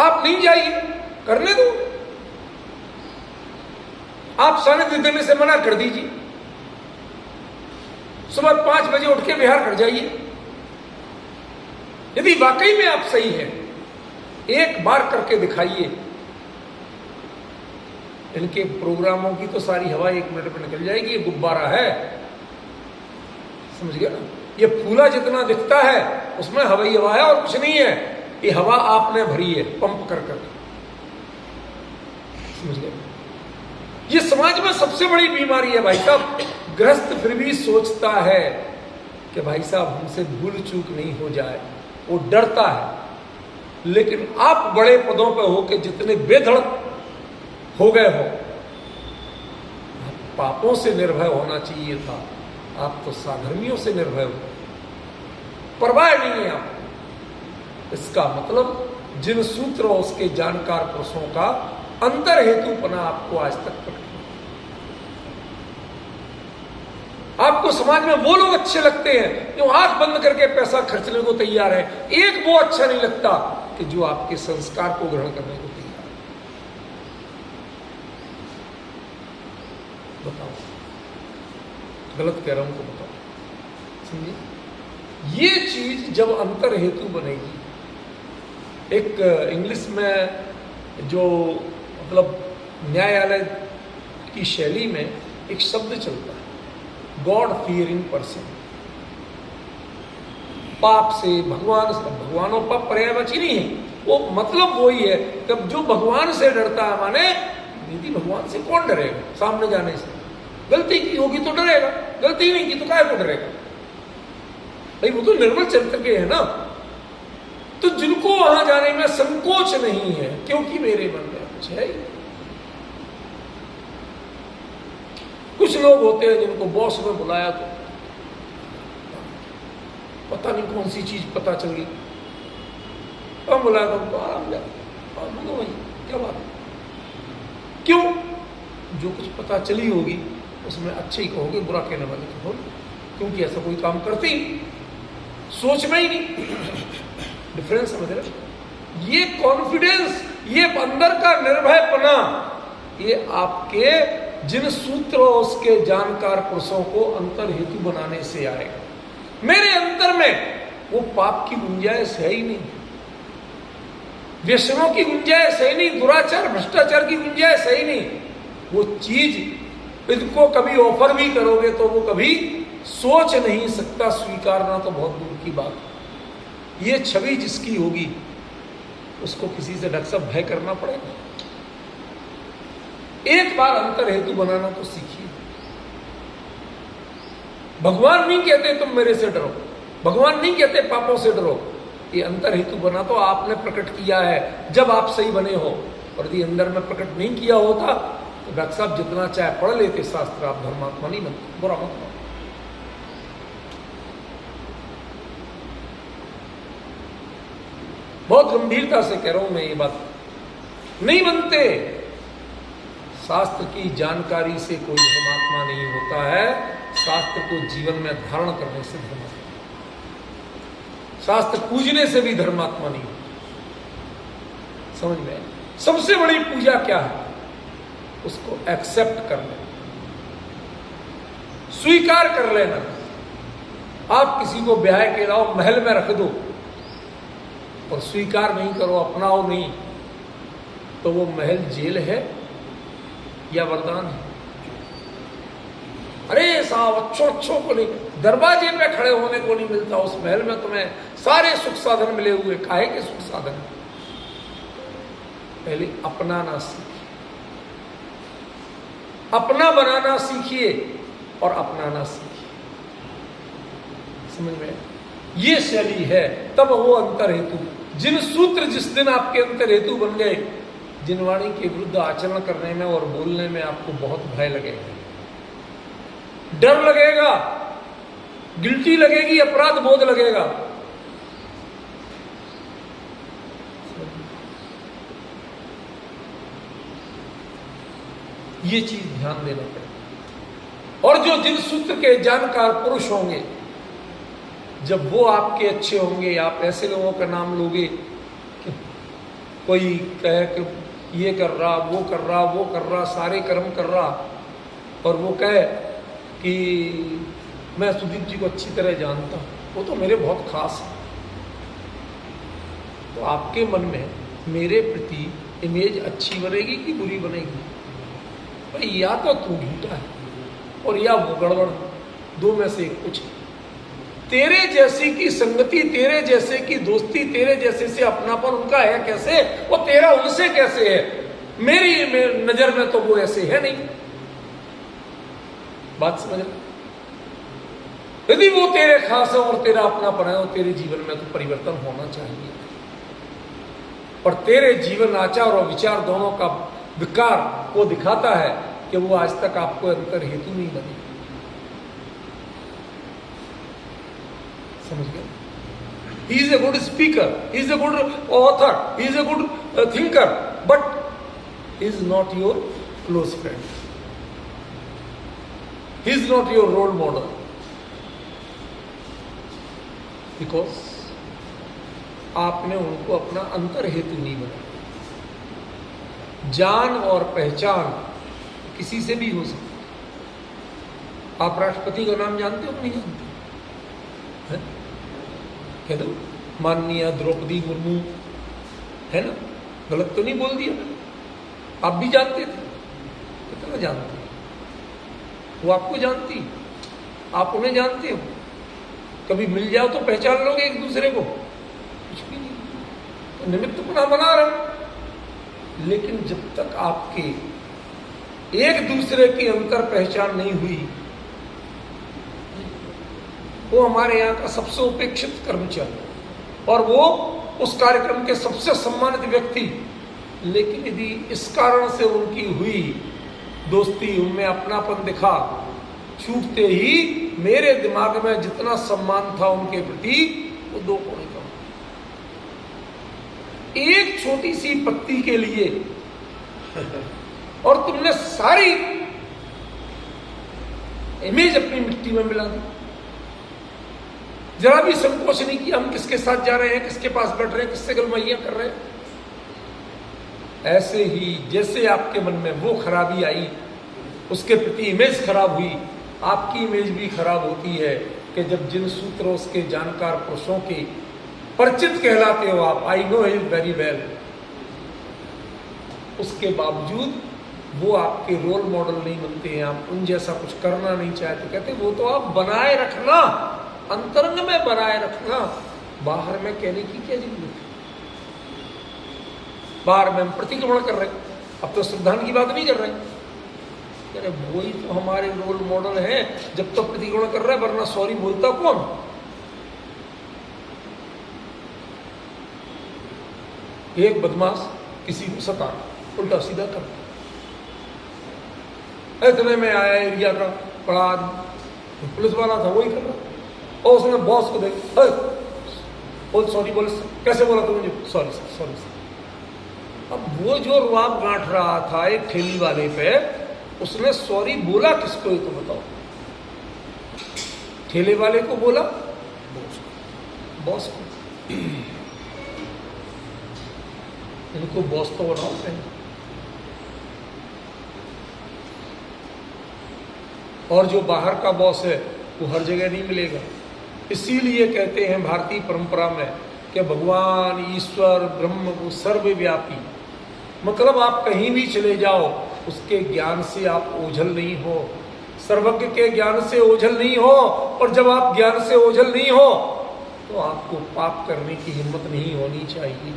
आप नहीं जाइए, करने दो। आप सानिध्य देने से मना कर दीजिए। सुबह 5 बजे उठ के बिहार कर जाइए। यदि वाकई में आप सही हैं, एक बार करके दिखाइए। इनके प्रोग्रामों की तो सारी हवा 1 मिनट में निकल जाएगी। ये गुब्बारा है, समझ गया ना? ये फूला जितना दिखता है उसमें हवाई हवा है और कुछ नहीं है। ये हवा आपने भरी है पंप कर कर, समझ गए? ये समाज में सबसे बड़ी बीमारी है भाई साहब। गृहस्थ फिर भी सोचता है कि भाई साहब हमसे भूल चूक नहीं हो जाए, वो डरता है। लेकिन आप बड़े पदों पर हो के जितने बेधड़क हो गए हो, पापों से निर्भय होना चाहिए था। आप तो साधर्मियों से निर्भय हो, परवाह नहीं है आपको। इसका मतलब जिन सूत्र और उसके जानकार पुरुषों का अंतर हेतुपना आपको आज तक प्रकट नहीं। आपको समाज में वो लोग अच्छे लगते हैं जो आंख बंद करके पैसा खर्चने को तैयार है। एक वो अच्छा नहीं लगता कि जो आपके संस्कार को ग्रहण करने को तैयार है। बताओ, गलत कह रहा हूं तो बताओ, समझिए? ये चीज जब अंतर हेतु बनेगी, एक इंग्लिश में जो मतलब न्यायालय की शैली में एक शब्द चलता है, गॉड फियरिंग पर्सन। पाप से, भगवान से, भगवान और पाप पर्यायवाची नहीं है, वो मतलब वही है कि जो भगवान से डरता है, माने यदि भगवान से कौन डरेगा? सामने जाने से। गलती की होगी तो डरेगा, गलती नहीं की तो काहे को डरेगा? भाई वो तो निर्मल चरित्र के है ना। तो जिनको वहां जाने में संकोच नहीं है, क्योंकि मेरे मन में कुछ है। कुछ लोग होते हैं जिनको बॉस ने बुलाया तो पता नहीं कौन सी चीज पता चल गई, अब बुलाया तो उनको आराम जाए, बोलो भाई क्या बात है? क्यों? जो कुछ पता चली होगी उसमें अच्छे ही कहोगे, बुरा कहने वाले तो हो, क्योंकि ऐसा कोई काम करते ही सोच में ही नहीं। डिफरेंस समझ रहे? ये कॉन्फिडेंस, ये अंदर का निर्भयपना, ये आपके जिन सूत्रों उसके जानकार पुरुषों को अंतर हेतु बनाने से आएगा। मेरे अंतर में वो पाप की गुंजाइश है ही नहीं, व्यसनों की गुंजाइश है ही नहीं, दुराचार भ्रष्टाचार की गुंजाइश है ही नहीं। वो चीज इनको कभी ऑफर भी करोगे तो वो कभी सोच नहीं सकता, स्वीकारना तो बहुत दूर की बात। ये छवि जिसकी होगी उसको किसी से ढक सब भय करना पड़ेगा। एक बार अंतर हेतु बनाना तो सीखिए। भगवान नहीं कहते तुम मेरे से डरो, भगवान नहीं कहते पापों से डरो। ये अंतर हेतु बना तो आपने प्रकट किया है जब आप सही बने हो, और यदि अंदर में प्रकट नहीं किया होता तो डॉक्टर साहब जितना चाहे पढ़ लेते शास्त्र, आप धर्मात्मा नहीं बनते। बुरा मत मानो। बहुत गंभीरता से कह रहा हूं मैं ये बात, नहीं बनते। शास्त्र की जानकारी से कोई धर्मात्मा नहीं होता है, शास्त्र को जीवन में धारण करने से धर्मात्मा, शास्त्र पूजने से भी धर्मात्मा नहीं होता। समझ में? सबसे बड़ी पूजा क्या है? उसको एक्सेप्ट करना। स्वीकार कर लेना। आप किसी को ब्याह के लाओ, महल में रख दो और स्वीकार नहीं करो, अपनाओ नहीं, तो वो महल जेल है या वरदान है? अरे साहब, अच्छों को नहीं, दरवाजे पे खड़े होने को नहीं मिलता, उस महल में तुम्हें सारे सुख साधन मिले हुए, काहे के सुख साधन? पहले अपनाना सीखिए, अपना बनाना सीखिए और अपनाना सीखिए। समझ में? ये शैली है, तब वो अंतर हेतु, जिन सूत्र जिस दिन आपके अंतर हेतु बन गए, जिनवाणी के विरुद्ध आचरण करने में और बोलने में आपको बहुत भय लगेगा, डर लगेगा, गिल्टी लगेगी, अपराध बोध लगेगा। ये चीज ध्यान देना पड़ेगा। और जो जिन सूत्र के जानकार पुरुष होंगे, जब वो आपके अच्छे होंगे, आप ऐसे लोगों का नाम लोगे, कोई कहे कि ये कर रहा, वो कर रहा, वो कर रहा, सारे कर्म कर रहा, और वो कहे कि मैं सुदीप जी को अच्छी तरह जानता हूँ, वो तो मेरे बहुत खास है, तो आपके मन में मेरे प्रति इमेज अच्छी बनेगी कि बुरी बनेगी? भाई या तो तू झूठा है और या वो गड़बड़, दो में से कुछ। तेरे जैसी की संगति, तेरे जैसे की दोस्ती, तेरे जैसे से अपनापन उनका है कैसे, वो तेरा उनसे कैसे है? मेरी नजर में तो वो ऐसे है नहीं। बात समझ? यदि वो तेरे खास है और तेरा अपनापन है, और तेरे जीवन में तो परिवर्तन होना चाहिए। और तेरे जीवन आचार और विचार दोनों का विकार वो दिखाता है कि वो आज तक आपको अंतर हेतु नहीं बने। समझ गए? He is a good speaker, he is a good author, he is a good thinker, but he is not your close friend. He is not your role model. Because आपने उनको अपना अंतर हेतु नहीं बनाया। जान और पहचान किसी से भी हो सकती। आप राष्ट्रपति का नाम जानते हो नहीं जानते? कह दो, माननीय द्रौपदी मुर्मू, है ना? गलत तो नहीं बोल दिया मैंने? आप भी जानते थे, कितना जानते? वो आपको जानती, आप उन्हें जानते हो। कभी मिल जाओ तो पहचान लोगे एक दूसरे को? कुछ भी नहीं, तो निमित्त अपना बना रहे। लेकिन जब तक आपके एक दूसरे की अंतर पहचान नहीं हुई, वो हमारे यहाँ का सबसे उपेक्षित कर्मचारी और वो उस कार्यक्रम के सबसे सम्मानित व्यक्ति, लेकिन यदि इस कारण से उनकी हुई दोस्ती, उनमें अपनापन दिखा, छूटते ही मेरे दिमाग में जितना सम्मान था उनके प्रति, वो दो कोने का। एक छोटी सी पत्ती के लिए और तुमने सारी इमेज अपनी मिट्टी में मिला दी। जरा भी संकोच नहीं किया हम किसके साथ जा रहे हैं, किसके पास बैठ रहे हैं, किससे गलमैया कर रहे हैं। ऐसे ही जैसे आपके मन में वो खराबी आई, उसके प्रति इमेज खराब हुई, आपकी इमेज भी खराब होती है कि जब जिन सूत्रों उसके जानकार पुरुषों के परिचित कहलाते हो आप, I know him very well, उसके बावजूद वो आपके रोल मॉडल नहीं बनते हैं, आप उन जैसा कुछ करना नहीं चाहते। कहते वो तो आप बनाए रखना, अंतरंग में बनाए रखना, बाहर में कहने की क्या जरूरत है? बाहर में हम प्रतिक्रमण कर रहे हैं, अब तो श्रद्धान की बात नहीं कर रहे। अरे वही तो हमारे रोल मॉडल है, जब तक प्रतिक्रमण कर रहे हैं, वरना सॉरी बोलता कौन? एक बदमाश किसी को सता, उल्टा सीधा कर, इतने में आया एरिया का बड़ा आदमी, पुलिस वाला था, वही कर रहा, और उसने बॉस को देख, बोल सॉरी, बोल कैसे बोला तुम मुझे? Sorry sir, sorry sir. अब वो जो रुआब गांठ रहा था एक ठेली वाले पे, उसने सॉरी बोला किसको ये तो बताओ? ठेले वाले को बोला, बॉस को। इनको बॉस तो बनाओ पहले। और जो बाहर का बॉस है वो हर जगह नहीं मिलेगा। इसीलिए कहते हैं भारतीय परंपरा में कि भगवान, ईश्वर, ब्रह्म वो सर्वव्यापी, मतलब आप कहीं भी चले जाओ उसके ज्ञान से आप ओझल नहीं हो, सर्वज्ञ के ज्ञान से ओझल नहीं हो। और जब आप ज्ञान से ओझल नहीं हो तो आपको पाप करने की हिम्मत नहीं होनी चाहिए।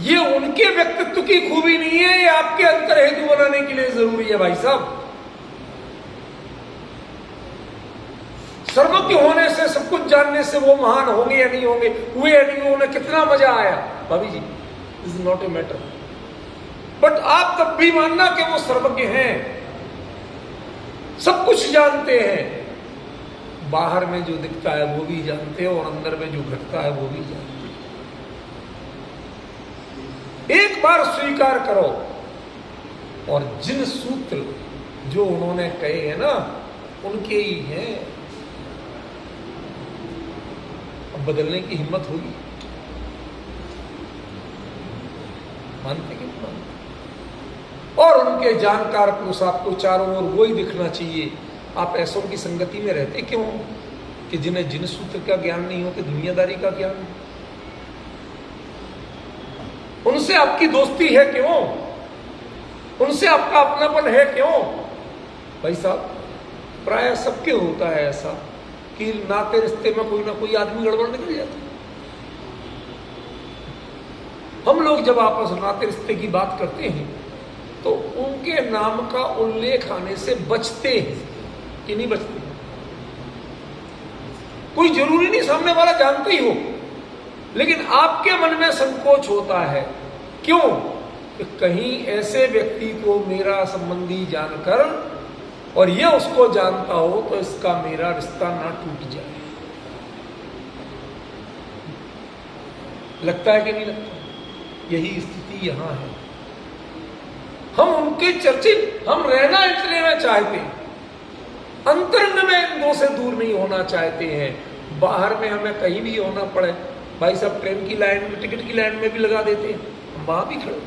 ये उनके व्यक्तित्व की खूबी नहीं है, ये आपके अंतर हेतु बनाने के लिए जरूरी है भाई साहब। सर्वज्ञ होने से, सब कुछ जानने से वो महान होंगे या नहीं होंगे, हुए या नहीं होने, कितना मजा आया भाभी जी, this is not a matter. But आप तब भी मानना कि वो सर्वज्ञ हैं, सब कुछ जानते हैं। बाहर में जो दिखता है वो भी जानते हैं और अंदर में जो घटता है वो भी जानते हैं। एक बार स्वीकार करो, और जिन सूत्र जो उन्होंने कहे हैं ना उनके ही हैं, अब बदलने की हिम्मत होगी? मानते कि नहीं मानते? और उनके जानकार पुरुष आपको चारों ओर वही दिखना चाहिए। आप ऐसों की संगति में रहते क्यों कि जिन्हें जिन सूत्र का ज्ञान नहीं हो, कि दुनियादारी का ज्ञान नहीं? उनसे आपकी दोस्ती है क्यों? उनसे आपका अपनापन है क्यों? भाई साहब, प्राय सबके होता है ऐसा कि नाते रिश्ते में कोई ना कोई आदमी गड़बड़ निकल जाता है। हम लोग जब आपस नाते रिश्ते की बात करते हैं तो उनके नाम का उल्लेख आने से बचते हैं कि नहीं बचते? कोई जरूरी नहीं सामने वाला जानते ही हो, लेकिन आपके मन में संकोच होता है। क्यों? कि कहीं ऐसे व्यक्ति को मेरा संबंधी जानकर और यह उसको जानता हो तो इसका मेरा रिश्ता ना टूट जाए। लगता है कि नहीं लगता? यही स्थिति यहां है। हम उनके चर्चे, हम रहना इतने में चाहते हैं, अंतरंग में इन दो से दूर नहीं होना चाहते हैं। बाहर में हमें कहीं भी होना पड़े, भाई साहब ट्रेन की लाइन में, टिकट की लाइन में भी लगा देते हैं, हम वहां भी खड़े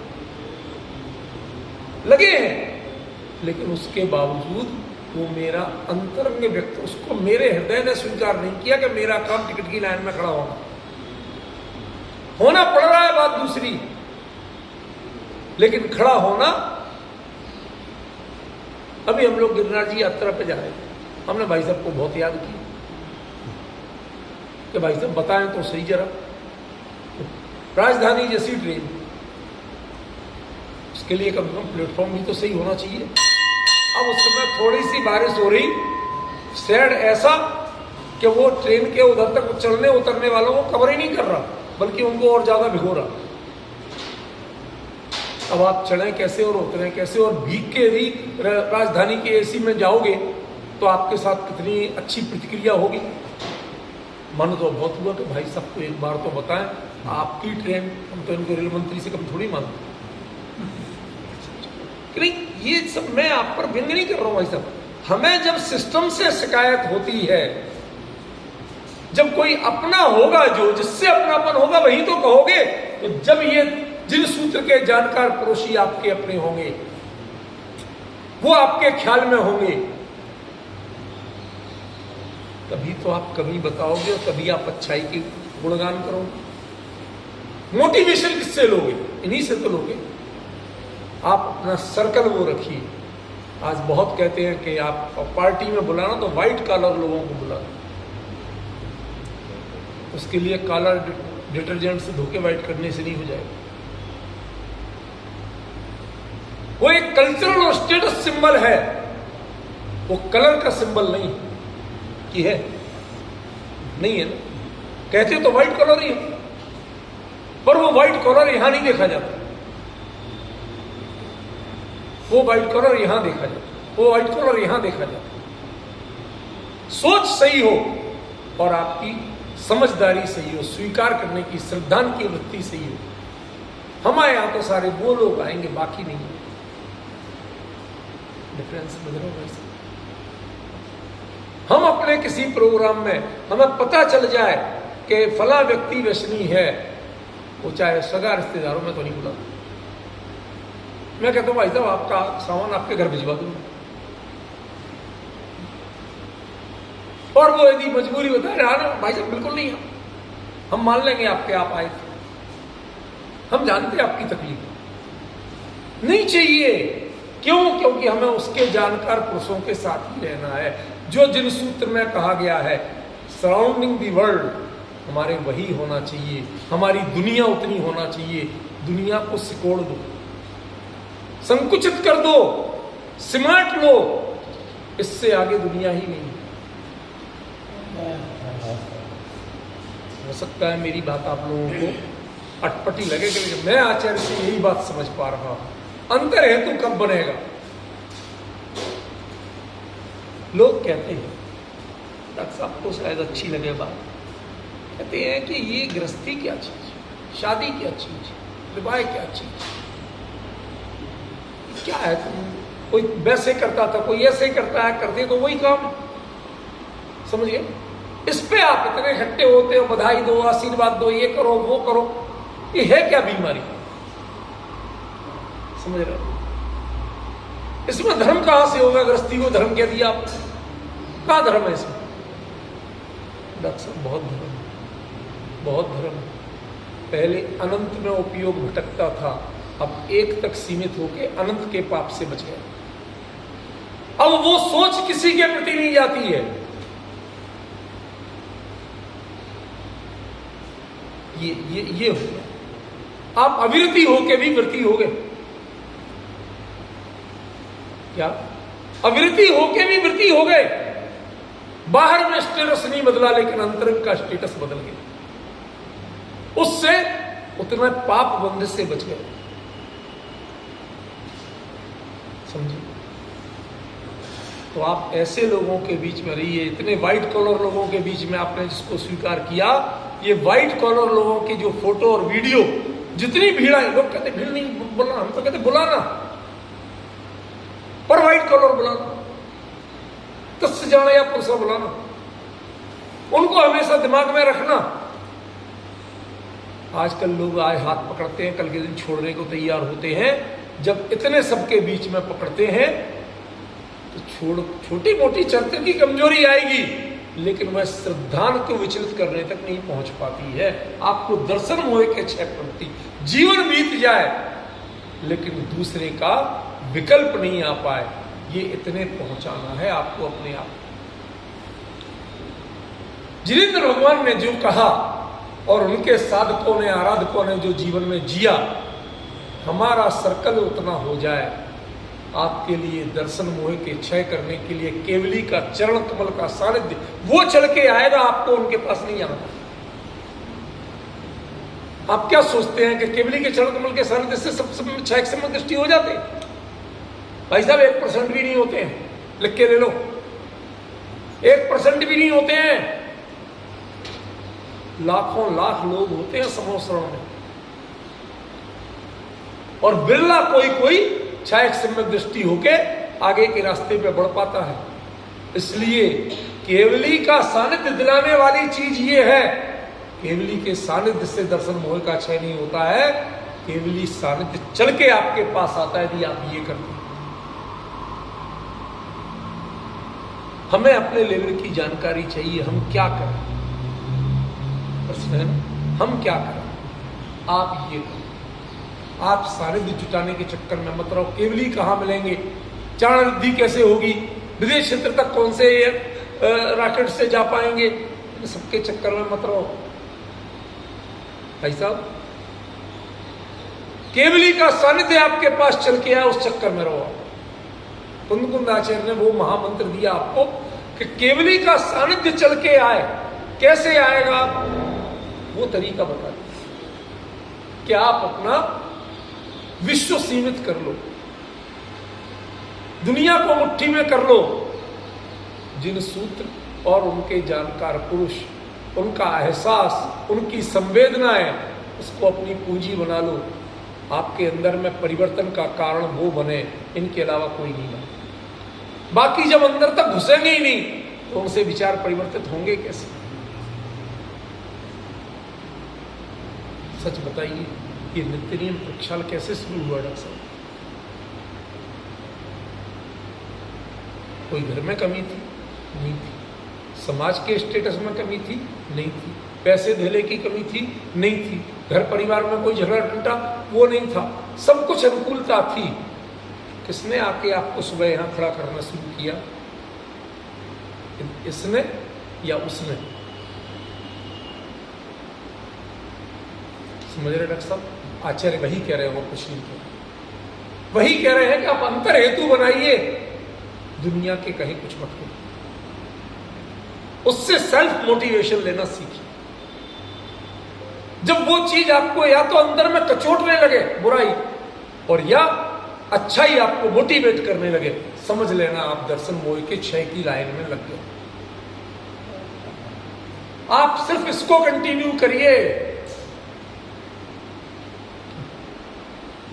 लगे हैं, लेकिन उसके बावजूद वो मेरा अंतरंग व्यक्ति, उसको मेरे हृदय ने स्वीकार नहीं किया कि मेरा काम टिकट की लाइन में खड़ा होना पड़ रहा है, बात दूसरी, लेकिन खड़ा होना। अभी हम लोग गिरनार जी यात्रा पे जा रहे हैं, हमने भाई साहब को बहुत याद किया कि भाई साहब बताएं तो सही जरा, राजधानी जैसी ट्रेन, उसके लिए कम से कम प्लेटफॉर्म भी तो सही होना चाहिए। अब उस समय थोड़ी सी बारिश हो रही, शेड ऐसा कि वो ट्रेन के उधर तक चलने उतरने वालों को कवर ही नहीं कर रहा, बल्कि उनको और ज्यादा भिगो रहा। अब आप चढ़े कैसे और उतरे कैसे, और भीग के भी राजधानी के एसी में जाओगे तो आपके साथ कितनी अच्छी प्रतिक्रिया होगी। मन तो बहुत हुआ कि भाई सबको एक बार तो बताएं, आपकी ट्रेन, हम तो इनको रेल मंत्री से कम थोड़ी मानते। नहीं, ये सब मैं आप पर व्यंग नहीं कर रहा हूं भाई साहब। हमें जब सिस्टम से शिकायत होती है, जब कोई अपना होगा, जो जिससे अपनापन होगा वही तो कहोगे। तो जब ये जिन सूत्र के जानकार पड़ोसी आपके अपने होंगे, वो आपके ख्याल में होंगे, तभी तो आप कभी बताओगे और तभी आप अच्छाई की गुणगान करोगे। मोटिवेशन किससे लोगे? इन्हीं से तो लोगे। आप अपना सर्कल वो रखिए। आज बहुत कहते हैं कि आप पार्टी में बुलाना तो व्हाइट कॉलर लोगों को बुलाना, उसके लिए कॉलर डिटर्जेंट से धोके व्हाइट करने से नहीं हो जाएगा। वो एक कल्चरल और स्टेटस सिंबल है, वो कलर का सिंबल नहीं कि है, नहीं है ना। कहते तो व्हाइट कलर ही है, पर वो व्हाइट कलर यहां नहीं देखा जाता, वो व्हाइट कलर यहां देखा जाता, वो व्हाइट कलर यहां देखा जाता। सोच सही हो और आपकी समझदारी सही हो, स्वीकार करने की श्रद्धान की वृत्ति सही हो, हमारे यहां तो सारे वो लोग आएंगे, बाकी नहीं। डिफरेंस समझ रहे हो वैसे? हम अपने किसी प्रोग्राम में हमें पता चल जाए कि फला व्यक्ति व्यसनी है, वो चाहे सगा रिश्तेदारों में तो नहीं बुलाता, मैं कहता हूँ भाई साहब आपका सामान आपके घर भिजवा दूंगा, और वो यदि मजबूरी बता रहा ना भाई साहब बिल्कुल नहीं, हम मान लेंगे आपके आप आए थे, हम जानते हैं आपकी तकलीफ नहीं चाहिए। क्यों? क्योंकि हमें उसके जानकार पुरुषों के साथ ही रहना है। जो जिन सूत्र में कहा गया है सराउंडिंग दी वर्ल्ड, हमारे वही होना चाहिए, हमारी दुनिया उतनी होना चाहिए। दुनिया को सिकोड़ दो, संकुचित कर दो, सिमट लो, इससे आगे दुनिया ही नहीं। हो सकता है मेरी बात आप लोगों को अटपटी लगे, लेकिन मैं आचार्य से यही बात समझ पा रहा हूं। अंतर हेतु कब बनेगा? लोग कहते हैं, डॉक्टर साहब को शायद अच्छी लगे बात, कहते हैं कि ये गृहस्थी क्या चीज, शादी क्या चीज, विवाह क्या चीज, क्या है? कोई वैसे करता था, कोई ऐसे करता है, करते तो वही काम, समझिए। इस पे आप इतने इकट्ठे होते हो, बधाई दो, आशीर्वाद दो, ये करो वो करो, ये है क्या बीमारी? समझ रहे हो? इसमें धर्म कहां से होगा? गृहस्थी को धर्म कह दिया आपने, कहां धर्म है इसमें? डॉक्टर साहब बहुत धर्म, बहुत धर्म। पहले अनंत में उपयोग भटकता था, अब एक तक सीमित होके अनंत के पाप से बच गया। अब वो सोच किसी के प्रति नहीं जाती है। ये हो गया। आप अविरति होके भी व्रती हो गए क्या? अविरति होके भी व्रती हो गए। बाहर में स्टेटस नहीं बदला, लेकिन अंतरंग का स्टेटस बदल गया। उससे उतना पाप बंधन से बच गए। समझिए? तो आप ऐसे लोगों के बीच में रहिए। इतने व्हाइट कॉलर लोगों के बीच में आपने जिसको स्वीकार किया, ये व्हाइट कॉलर लोगों की जो फोटो और वीडियो जितनी भीड़ आई, लोग कहते भीड़ नहीं बोलना, हम तो कहते बुलाना, पर व्हाइट कॉलर बुलाना, तस्य जाना या पुरुषा बुलाना, उनको हमेशा दिमाग में रखना। आजकल लोग आए हाथ पकड़ते हैं, कल के दिन छोड़ने को तैयार होते हैं। जब इतने सबके बीच में पकड़ते हैं तो छोटी मोटी चरित्र की कमजोरी आएगी, लेकिन वह श्रद्धान को विचलित करने तक नहीं पहुंच पाती है। आपको दर्शन मोह के क्षय प्रवृत्ति, जीवन बीत जाए लेकिन दूसरे का विकल्प नहीं आ पाए, ये इतने पहुंचाना है आपको अपने आप। जिनेंद्र भगवान ने जो कहा और उनके साधकों ने, आराधकों ने जो जीवन में जिया, हमारा सर्कल उतना हो जाए। आपके लिए दर्शन मोह के क्षय करने के लिए केवली का चरण कमल का सानिध्य वो चल के आएगा, आपको उनके पास नहीं आना। आप क्या सोचते हैं कि केवली के चरण कमल के सानिध्य से सब क्षय समय दृष्टि हो जाते? भाई साहब 1% भी नहीं होते हैं, लिख के ले लो, 1% भी नहीं होते हैं। लाखों लाख लोग होते हैं समोसरण में, और बिरला कोई कोई क्षय सम्यक दृष्टि होके आगे के रास्ते पे बढ़ पाता है। इसलिए केवली का सानिध्य दिलाने वाली चीज ये है, केवली के सानिध्य से दर्शन मोह का क्षय नहीं होता है, केवली सानिध्य चल के आपके पास आता है यदि आप ये करते हैं। हमें अपने लेवल की जानकारी चाहिए, हम क्या करें, प्रश्न है ना, हम क्या करें। आप ये करें, आप सानिध्य जुटाने के चक्कर में मत रहो। केवली कहाँ मिलेंगे, चाण रिद्धि कैसे होगी, विदेश क्षेत्र तक कौन से रॉकेट से जा पाएंगे, सबके चक्कर में मत रहो भाई साहब। केवली का सानिध्य आपके पास चल के आया, उस चक्कर में रहो। कुंद आचार्य ने वो महामंत्र दिया आपको कि केवली का सानिध्य चल के आए, कैसे आएगा वो तरीका बता दिया कि आप अपना विश्व सीमित कर लो, दुनिया को मुट्ठी में कर लो। जिन सूत्र और उनके जानकार पुरुष, उनका एहसास, उनकी संवेदनाएं, उसको अपनी पूंजी बना लो। आपके अंदर में परिवर्तन का कारण वो बने, इनके अलावा कोई नहीं बने। बाकी जब अंदर तक घुसेंगे ही नहीं तो उनसे विचार परिवर्तित होंगे कैसे? सच बताइए, ये नित्य नियम प्रक्षाल कैसे शुरू हुआ डॉक्टर साहब? कोई घर में कमी थी? नहीं थी। समाज के स्टेटस में कमी थी? नहीं थी। पैसे धेले की कमी थी? नहीं थी। घर परिवार में कोई झगड़ा टूटा? वो नहीं था। सब कुछ अनुकूलता थी। किसने आके आपको सुबह यहाँ खड़ा करना शुरू किया? इसने या उसने? समझ रहे डॉक्टर साहब? आचार्य वही कह रहे हैं, वो कुछ नहीं कह रहे। वही कह रहे हैं कि आप अंतर हेतु बनाइए, दुनिया के कहीं कुछ मत करो, उससे सेल्फ मोटिवेशन लेना सीखिए। जब वो चीज आपको या तो अंदर में कचोटने लगे बुराई, और या अच्छा ही आपको मोटिवेट करने लगे, समझ लेना आप दर्शन मोह के क्षय की लाइन में लग गए। आप सिर्फ इसको कंटिन्यू करिए।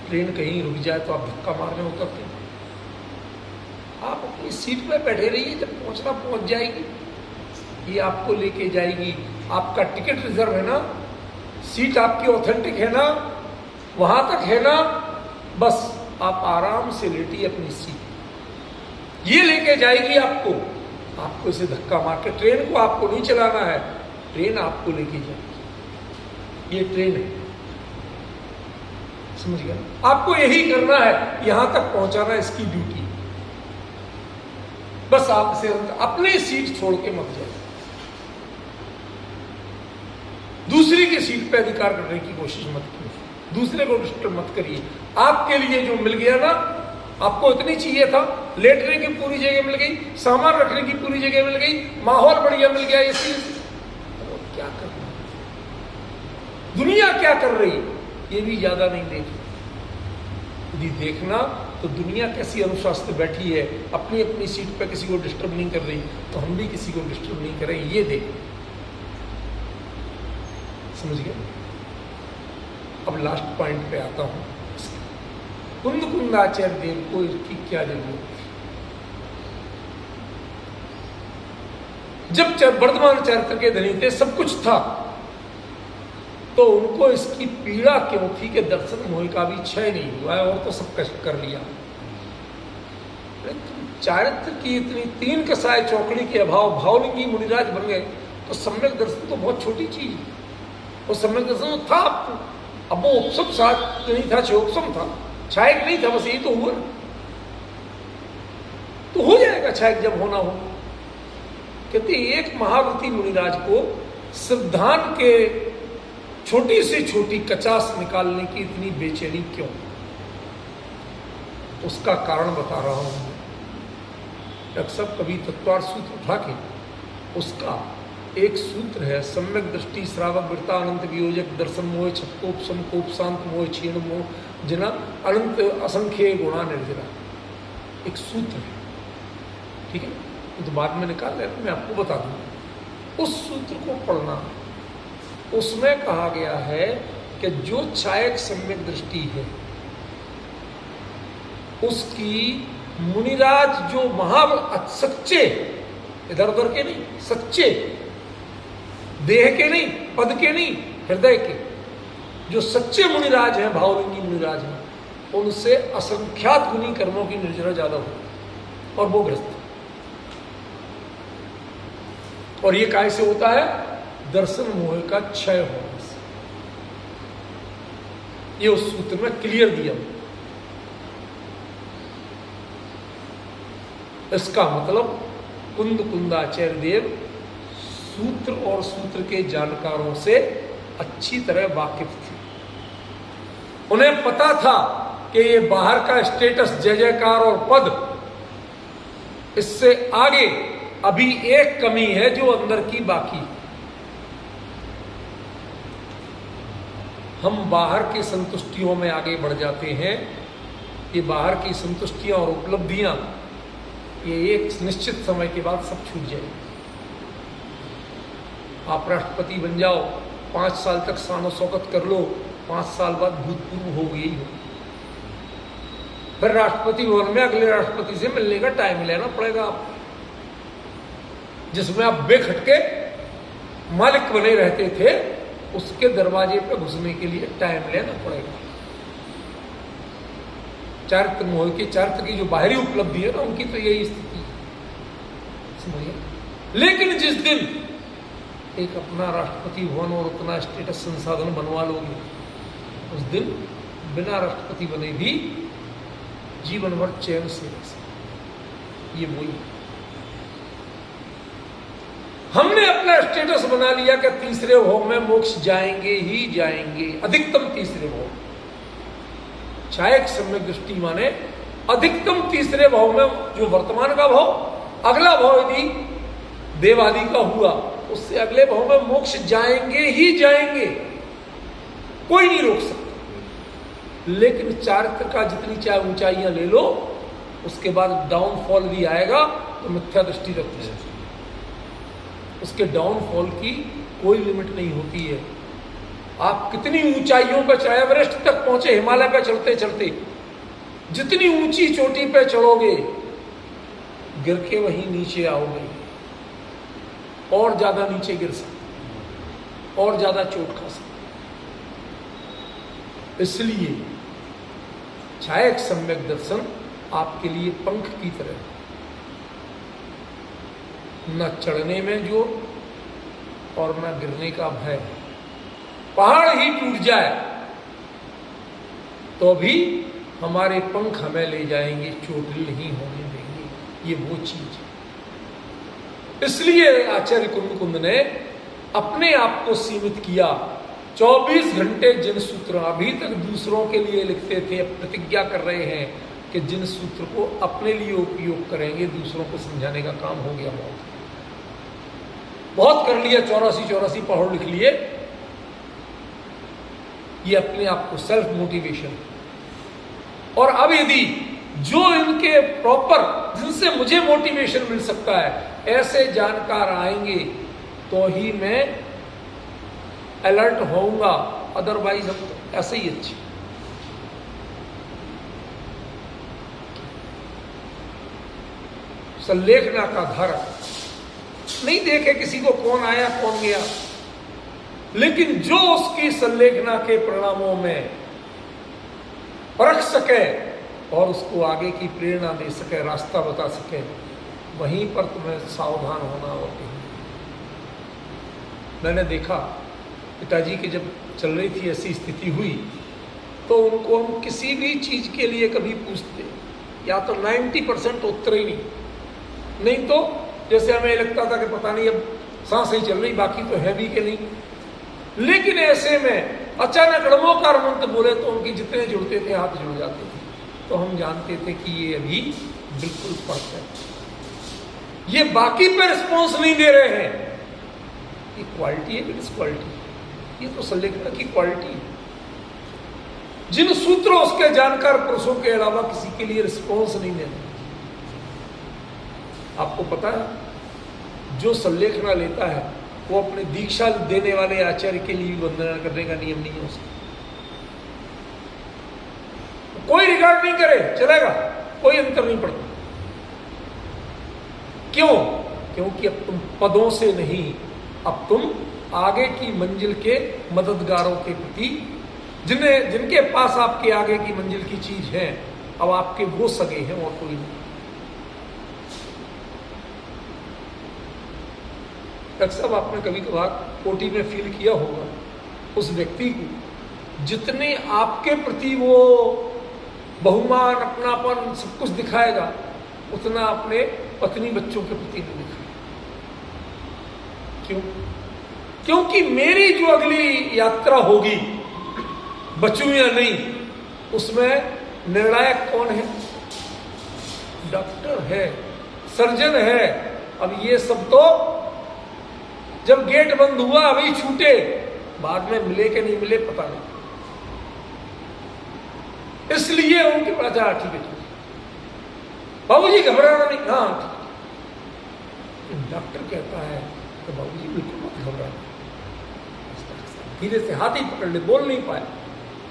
ट्रेन कहीं रुक जाए तो आप धक्का मारने उतरते हैं। आप अपनी सीट पे बैठे रहिए, जब पहुंचना पहुंच जाएगी, ये आपको लेके जाएगी। आपका टिकट रिजर्व है ना, सीट आपकी ऑथेंटिक है ना, वहां तक है ना, बस आप आराम से लेटिए अपनी सीट, ये लेके जाएगी आपको। आपको इसे धक्का मार के, ट्रेन को आपको नहीं चलाना है, ट्रेन आपको लेके जाएगी। ये ट्रेन है, समझ गया? आपको यही करना है, यहां तक पहुंचाना इसकी ड्यूटी। बस आप इसे अपनी सीट छोड़ के मत जाइए, दूसरी की सीट पे अधिकार करने की कोशिश मत कीजिए, दूसरे को डिस्टर्ब मत करिए। आपके लिए जो मिल गया ना, आपको इतनी चाहिए था, लेटने की पूरी जगह मिल गई, सामान रखने की पूरी जगह मिल गई, माहौल बढ़िया मिल गया, इसी क्या करना, दुनिया क्या कर रही, ये भी ज्यादा नहीं देखना। यदि देखना तो दुनिया कैसी अनुशासित बैठी है, अपनी अपनी सीट पे किसी को डिस्टर्ब नहीं कर रही, तो हम भी किसी को डिस्टर्ब नहीं करें, ये देख। समझ गए? अब लास्ट पॉइंट पे आता हूं। कुंद कुंदाचार्य देव को इसकी क्या जरूरत थी? जब वर्धमान चरित्र के धनी थे, सब कुछ था, तो उनको इसकी पीड़ा क्यों थी कि दर्शन मोह का भी क्षय नहीं हुआ है, और तो सब कष्ट कर लिया। चारित्र की इतनी तीन कसाय चौकड़ी के अभाव भावलिंगी मुनिराज बन गए, तो सम्यक दर्शन तो बहुत छोटी चीज है। वो सम्यक दर्शन था आपको, अब वो उपसम साथ नहीं था, क्षयोपम था, छायक नहीं था, बस यही तो हुआ, तो हो जाएगा छायक जब होना हो। कहते एक महाव्रती मुनिराज को सिद्धांत के छोटी से छोटी कचास निकालने की इतनी बेचैनी क्यों? उसका कारण बता रहा हूं। डॉक्टर साहब कभी तत्वार्थ सूत्र उठा के, उसका एक सूत्र है, सम्यक दृष्टि श्रावक वृत्ता अनंत वियोजक दर्शन मोह छक्कोप समकोप शांत मोह क्षीण मोह जना अनंत असंख्य गुणा निर्जरा, एक सूत्र है, ठीक है? तो बाद में निकाल लेना, मैं आपको बता दूंगा। उस सूत्र को पढ़ना, उसमें कहा गया है कि जो छायक सम्यक दृष्टि है, उसकी मुनिराज जो सच्चे, इधर उधर के नहीं, सच्चे देह के नहीं, पद के नहीं, हृदय के जो सच्चे मुनिराज हैं, भावलिंगी मुनिराज हैं, उनसे असंख्यात गुनी कर्मों की निर्जरा ज्यादा हो, और वो ग्रस्त। और ये काय से होता है? दर्शन मोह का क्षय होने से। ये उस सूत्र में क्लियर दिया। इसका मतलब कुंद कुंदाचार्य देव सूत्र और सूत्र के जानकारों से अच्छी तरह वाकिफ थे। उन्हें पता था कि ये बाहर का स्टेटस, जय जयकार और पद, इससे आगे अभी एक कमी है जो अंदर की बाकी है। हम बाहर की संतुष्टियों में आगे बढ़ जाते हैं, ये बाहर की संतुष्टियां और उपलब्धियां, ये एक निश्चित समय के बाद सब छूट जाएगी। आप राष्ट्रपति बन जाओ, 5 साल तक शान और शौकत कर लो, 5 साल बाद भूतपूर्व हो गई हो, फिर राष्ट्रपति भवन में अगले राष्ट्रपति से मिलने का टाइम लेना पड़ेगा आपको, जिसमें आप बेखटके मालिक बने रहते थे, उसके दरवाजे पर घुसने के लिए टाइम लेना पड़ेगा। चारित्र मोह की, चारित्र की जो बाहरी उपलब्धि है ना, उनकी तो यही स्थिति है। समझिए। लेकिन जिस दिन एक अपना राष्ट्रपति भवन और उतना स्टेटस संसाधन बनवा लोगे, उस दिन बिना राष्ट्रपति बने भी जीवन भर चैन से रह सकते। ये वही हमने अपना स्टेटस बना लिया कि तीसरे भोग में मोक्ष जाएंगे ही जाएंगे, अधिकतम तीसरे भोग। छायक सम्यक दृष्टि माने अधिकतम तीसरे भाव में, जो वर्तमान का भाव, अगला भाव यदि देवादि का हुआ, उससे अगले भाव में मोक्ष जाएंगे ही जाएंगे, कोई नहीं रोक सकता। लेकिन चारित्र का जितनी चाहे ऊंचाइयां ले लो, उसके बाद डाउनफॉल भी आएगा तो मिथ्या दृष्टि रखते हैं। उसके डाउनफॉल की कोई लिमिट नहीं होती है। आप कितनी ऊंचाइयों पर, चाहे एवरेस्ट तक पहुंचे, हिमालय पर चलते चलते जितनी ऊंची चोटी पे चढ़ोगे, गिर के वहीं नीचे आओगे, और ज्यादा नीचे गिर सकते, और ज्यादा चोट खा सकते। इसलिए छायक सम्यक दर्शन आपके लिए पंख की तरह, न चढ़ने में जोर और न गिरने का भय। पहाड़ ही टूट जाए तो भी हमारे पंख हमें ले जाएंगे, चोटिल नहीं होने देंगे। ये वो चीज है। इसलिए आचार्य कुंद ने अपने आप को सीमित किया। 24 घंटे जिन सूत्र अभी तक दूसरों के लिए लिखते थे, प्रतिज्ञा कर रहे हैं कि जिन सूत्र को अपने लिए उपयोग करेंगे, दूसरों को समझाने का काम हो गया। बहुत कर लिया, 84 पहाड़ लिख लिए। ये अपने आप को सेल्फ मोटिवेशन। और अब यदि जो इनके प्रॉपर, जिनसे मुझे मोटिवेशन मिल सकता है, ऐसे जानकार आएंगे तो ही मैं अलर्ट होऊंगा, अदरवाइज हम तो ऐसे ही अच्छे। संलेखना का धारक नहीं देखे किसी को कौन आया कौन गया, लेकिन जो उसकी संलेखना के परिणामों में परख सके और उसको आगे की प्रेरणा दे सके, रास्ता बता सके, वहीं पर तुम्हें सावधान होना। और मैंने देखा पिताजी की जब चल रही थी ऐसी स्थिति हुई, तो उनको हम किसी भी चीज के लिए कभी पूछते, या तो 90% उत्तर ही नहीं तो जैसे हमें लगता था कि पता नहीं अब सांस ही चल रही, बाकी तो है भी कि नहीं। लेकिन ऐसे में अचानक णमोकार मंत्र बोले तो उनके जितने जुड़ते थे हाथ जुड़ जाते थे, तो हम जानते थे कि ये अभी बिल्कुल परफेक्ट, ये बाकी पे रिस्पॉन्स नहीं दे रहे हैं। ये क्वालिटी है कि डिसक्वालिटी? ये तो संलेखना की क्वालिटी है। जिन सूत्रों उसके जानकार पुरुषों के अलावा किसी के लिए रिस्पॉन्स नहीं देना। आपको पता है, जो संलेखना लेता है वो अपने दीक्षा देने वाले आचार्य के लिए वंदना करने का नियम नहीं है उसका। कोई रिकॉर्ड नहीं करे चलेगा, कोई अंतर नहीं पड़ता। क्यों? क्योंकि अब तुम पदों से नहीं, अब तुम आगे की मंजिल के मददगारों के प्रति, जिनके पास आपके आगे की मंजिल की चीज है, अब आपके वो सगे हैं और कोई नहीं। अक्सर आपने कभी कभार कोटी में फील किया होगा, उस व्यक्ति को जितने आपके प्रति वो बहुमान, अपनापन सब कुछ दिखाएगा, उतना अपने पत्नी बच्चों के प्रति नहीं दिखाएगा। क्यों? क्योंकि मेरी जो अगली यात्रा होगी, बचूं या नहीं, उसमें निर्णायक कौन है? डॉक्टर है, सर्जन है। अब ये सब तो जब गेट बंद हुआ अभी छूटे, बाद में मिले कि नहीं मिले पता नहीं। इसलिए उनके पास जा, ठीक है बाबूजी घबराना नहीं। हाँ, डॉक्टर कहता है तो बाबूजी बिल्कुल मत घबराना। धीरे से हाथ ही पकड़ ले, बोल नहीं पाए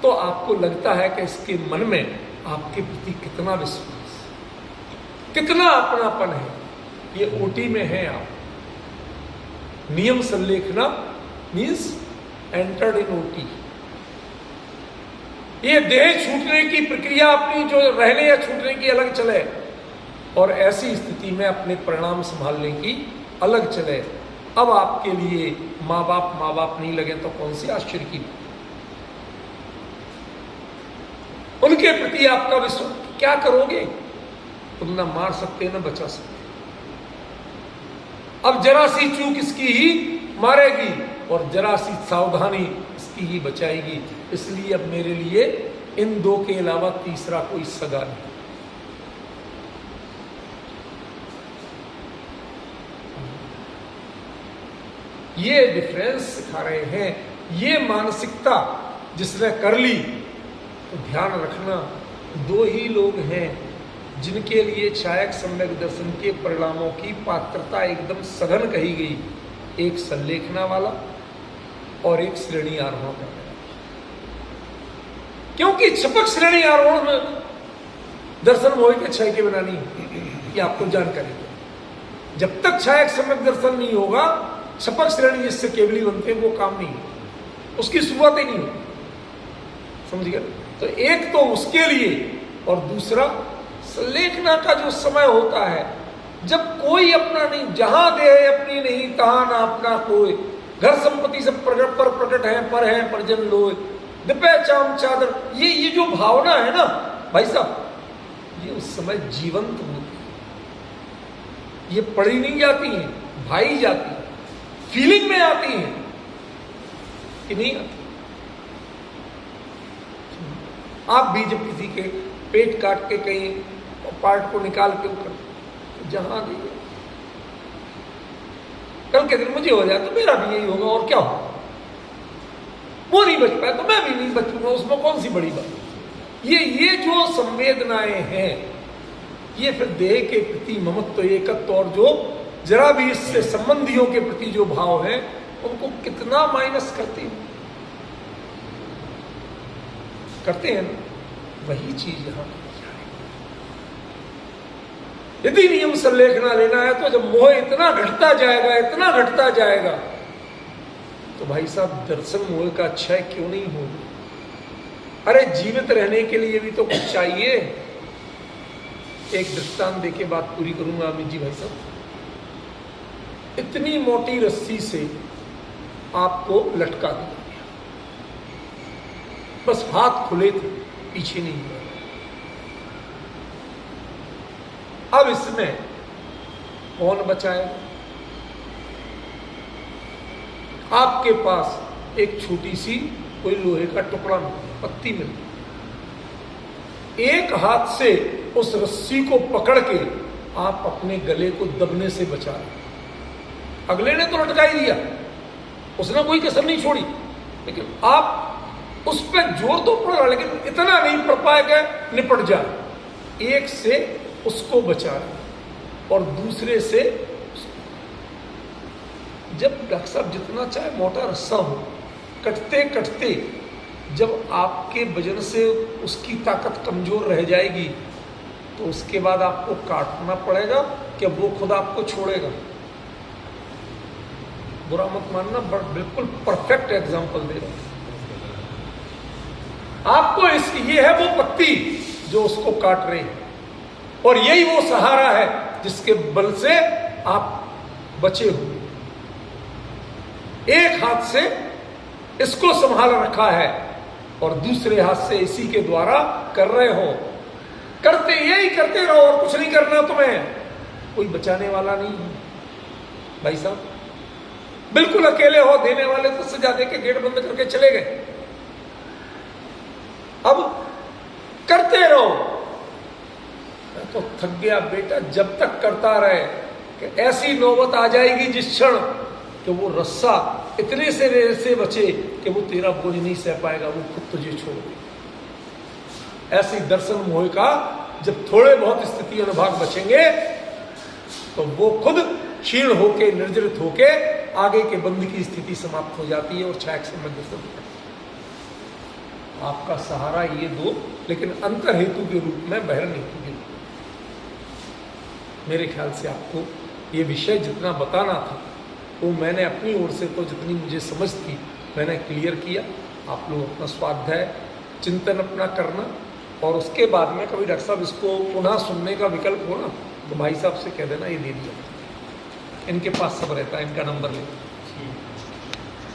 तो आपको लगता है कि इसके मन में आपके प्रति कितना विश्वास, कितना अपनापन है। ये ओटी में है आप। नियम संलेखना मीन्स एंटर्ड इन ओटी। ये देह छूटने की प्रक्रिया अपनी जो रहने या छूटने की अलग चले, और ऐसी स्थिति में अपने परिणाम संभालने की अलग चले। अब आपके लिए माँ बाप नहीं लगे तो कौन सी आश्चर्य की बात। उनके प्रति आपका विश्वास, क्या करोगे? तुम ना मार सकते ना बचा सकते। अब जरा सी चूक इसकी ही मारेगी और जरा सी सावधानी इसकी ही बचाएगी। इसलिए अब मेरे लिए इन दो के अलावा तीसरा कोई सगा नहीं। ये डिफरेंस सिखा रहे हैं। ये मानसिकता जिसने कर ली तो ध्यान रखना, दो ही लोग हैं जिनके लिए छायक सम्यक दर्शन के परिणामों की पात्रता एकदम सघन कही गई। एक संलेखना वाला और एक श्रेणी आरोहण करने वाला। क्योंकि छपक श्रेणी आरोहण में दर्शन मोह के क्षय के बिना नहीं होती, ये आपको जानकारी है। जब तक छायक सम्यक दर्शन नहीं होगा, छपक श्रेणी जिससे केवली बनते हैं वो काम नहीं है, उसकी शुरुआत ही नहीं होती। समझ गए? तो एक तो उसके लिए, और दूसरा संलेखना का जो समय होता है जब कोई अपना नहीं, जहां देह अपनी नहीं तहां ना अपना कोई, घर संपत्ति सब प्रकट है, पर है परजन लोय, दिपे चाम चादर, ये जो भावना है ना भाई साहब, ये उस समय जीवंत होती है। ये पढ़ी नहीं जाती है, भाई जाती है, फीलिंग में आती है कि नहीं आती। आप भी जब किसी के पेट काट के कहीं पार्ट को निकाल के ऊपर तो जहां दिए, कल के दिन मुझे हो जाए तो मेरा भी यही होगा, और क्या होगा? वो नहीं बच पाया तो मैं भी नहीं बचूंगा, उसमें कौन सी बड़ी बात। ये जो संवेदनाएं हैं, ये फिर देह के प्रति ममत्व, एकत्व, और जो जरा भी इससे संबंधियों के प्रति जो भाव है उनको कितना माइनस करते हैं ना, वही चीज यहां। यदि नियम संलेखना लेना है तो जब मोह इतना घटता जाएगा तो भाई साहब दर्शन मोह का क्षय क्यों नहीं होगा? अरे जीवित रहने के लिए भी तो कुछ चाहिए। एक दृष्टांत देके बात पूरी करूंगा अमित जी भाई साहब। इतनी मोटी रस्सी से आपको लटका दिया गया, बस हाथ खुले थे, पीछे नहीं हुआ। अब इसमें कौन बचाएगा? आपके पास एक छोटी सी कोई लोहे का टुकड़ा पत्ती मिल, एक हाथ से उस रस्सी को पकड़ के आप अपने गले को दबने से बचा रहे। अगले ने तो लटका ही दिया, उसने कोई कसर नहीं छोड़ी, लेकिन आप उस पर जोर तो पड़ रहा, लेकिन इतना नहीं पड़ पाएगा निपट जाए। एक से उसको बचा रहे और दूसरे से, जब डॉक्टर साहब जितना चाहे मोटा रस्सा हो, कटते कटते जब आपके वजन से उसकी ताकत कमजोर रह जाएगी तो उसके बाद आपको काटना पड़ेगा कि वो खुद आपको छोड़ेगा। बुरा मत मानना, बिल्कुल परफेक्ट एग्जांपल दे रहा हूं आपको। ये है वो पत्ती जो उसको काट रही है, और यही वो सहारा है जिसके बल से आप बचे हुए। एक हाथ से इसको संभाल रखा है और दूसरे हाथ से इसी के द्वारा कर रहे हो। यही करते रहो और कुछ नहीं करना तुम्हें, कोई बचाने वाला नहीं है भाई साहब। बिल्कुल अकेले हो, देने वाले तो सजा दे के गेट बंद करके चले गए। अब करते रहो। तो थक गया बेटा, जब तक करता रहे कि ऐसी नौबत आ जाएगी जिस क्षण कि वो रस्सा इतने से बचे कि वो तेरा बोझ नहीं सह पाएगा, वो खुद तुझे छोड़ दे। ऐसे दर्शन मोह का जब थोड़े बहुत स्थिति अनुभाग बचेंगे तो वो खुद क्षीण होके, निर्जरित होके आगे के बंद की स्थिति समाप्त हो जाती है और छायक सम्यक दर्शन। आपका सहारा ये दो, लेकिन अंतर हेतु के रूप में, बहिर्न हेतु के रूप में। मेरे ख्याल से आपको ये विषय जितना बताना था वो मैंने अपनी ओर से तो जितनी मुझे समझ थी मैंने क्लियर किया। आप लोग अपना स्वाध्याय चिंतन अपना करना, और उसके बाद में कभी डॉक्टर साहब इसको पुनः सुनने का विकल्प हो ना, तो भाई साहब से कह देना ये दे दिया, इनके पास सब रहता है, इनका नंबर ले।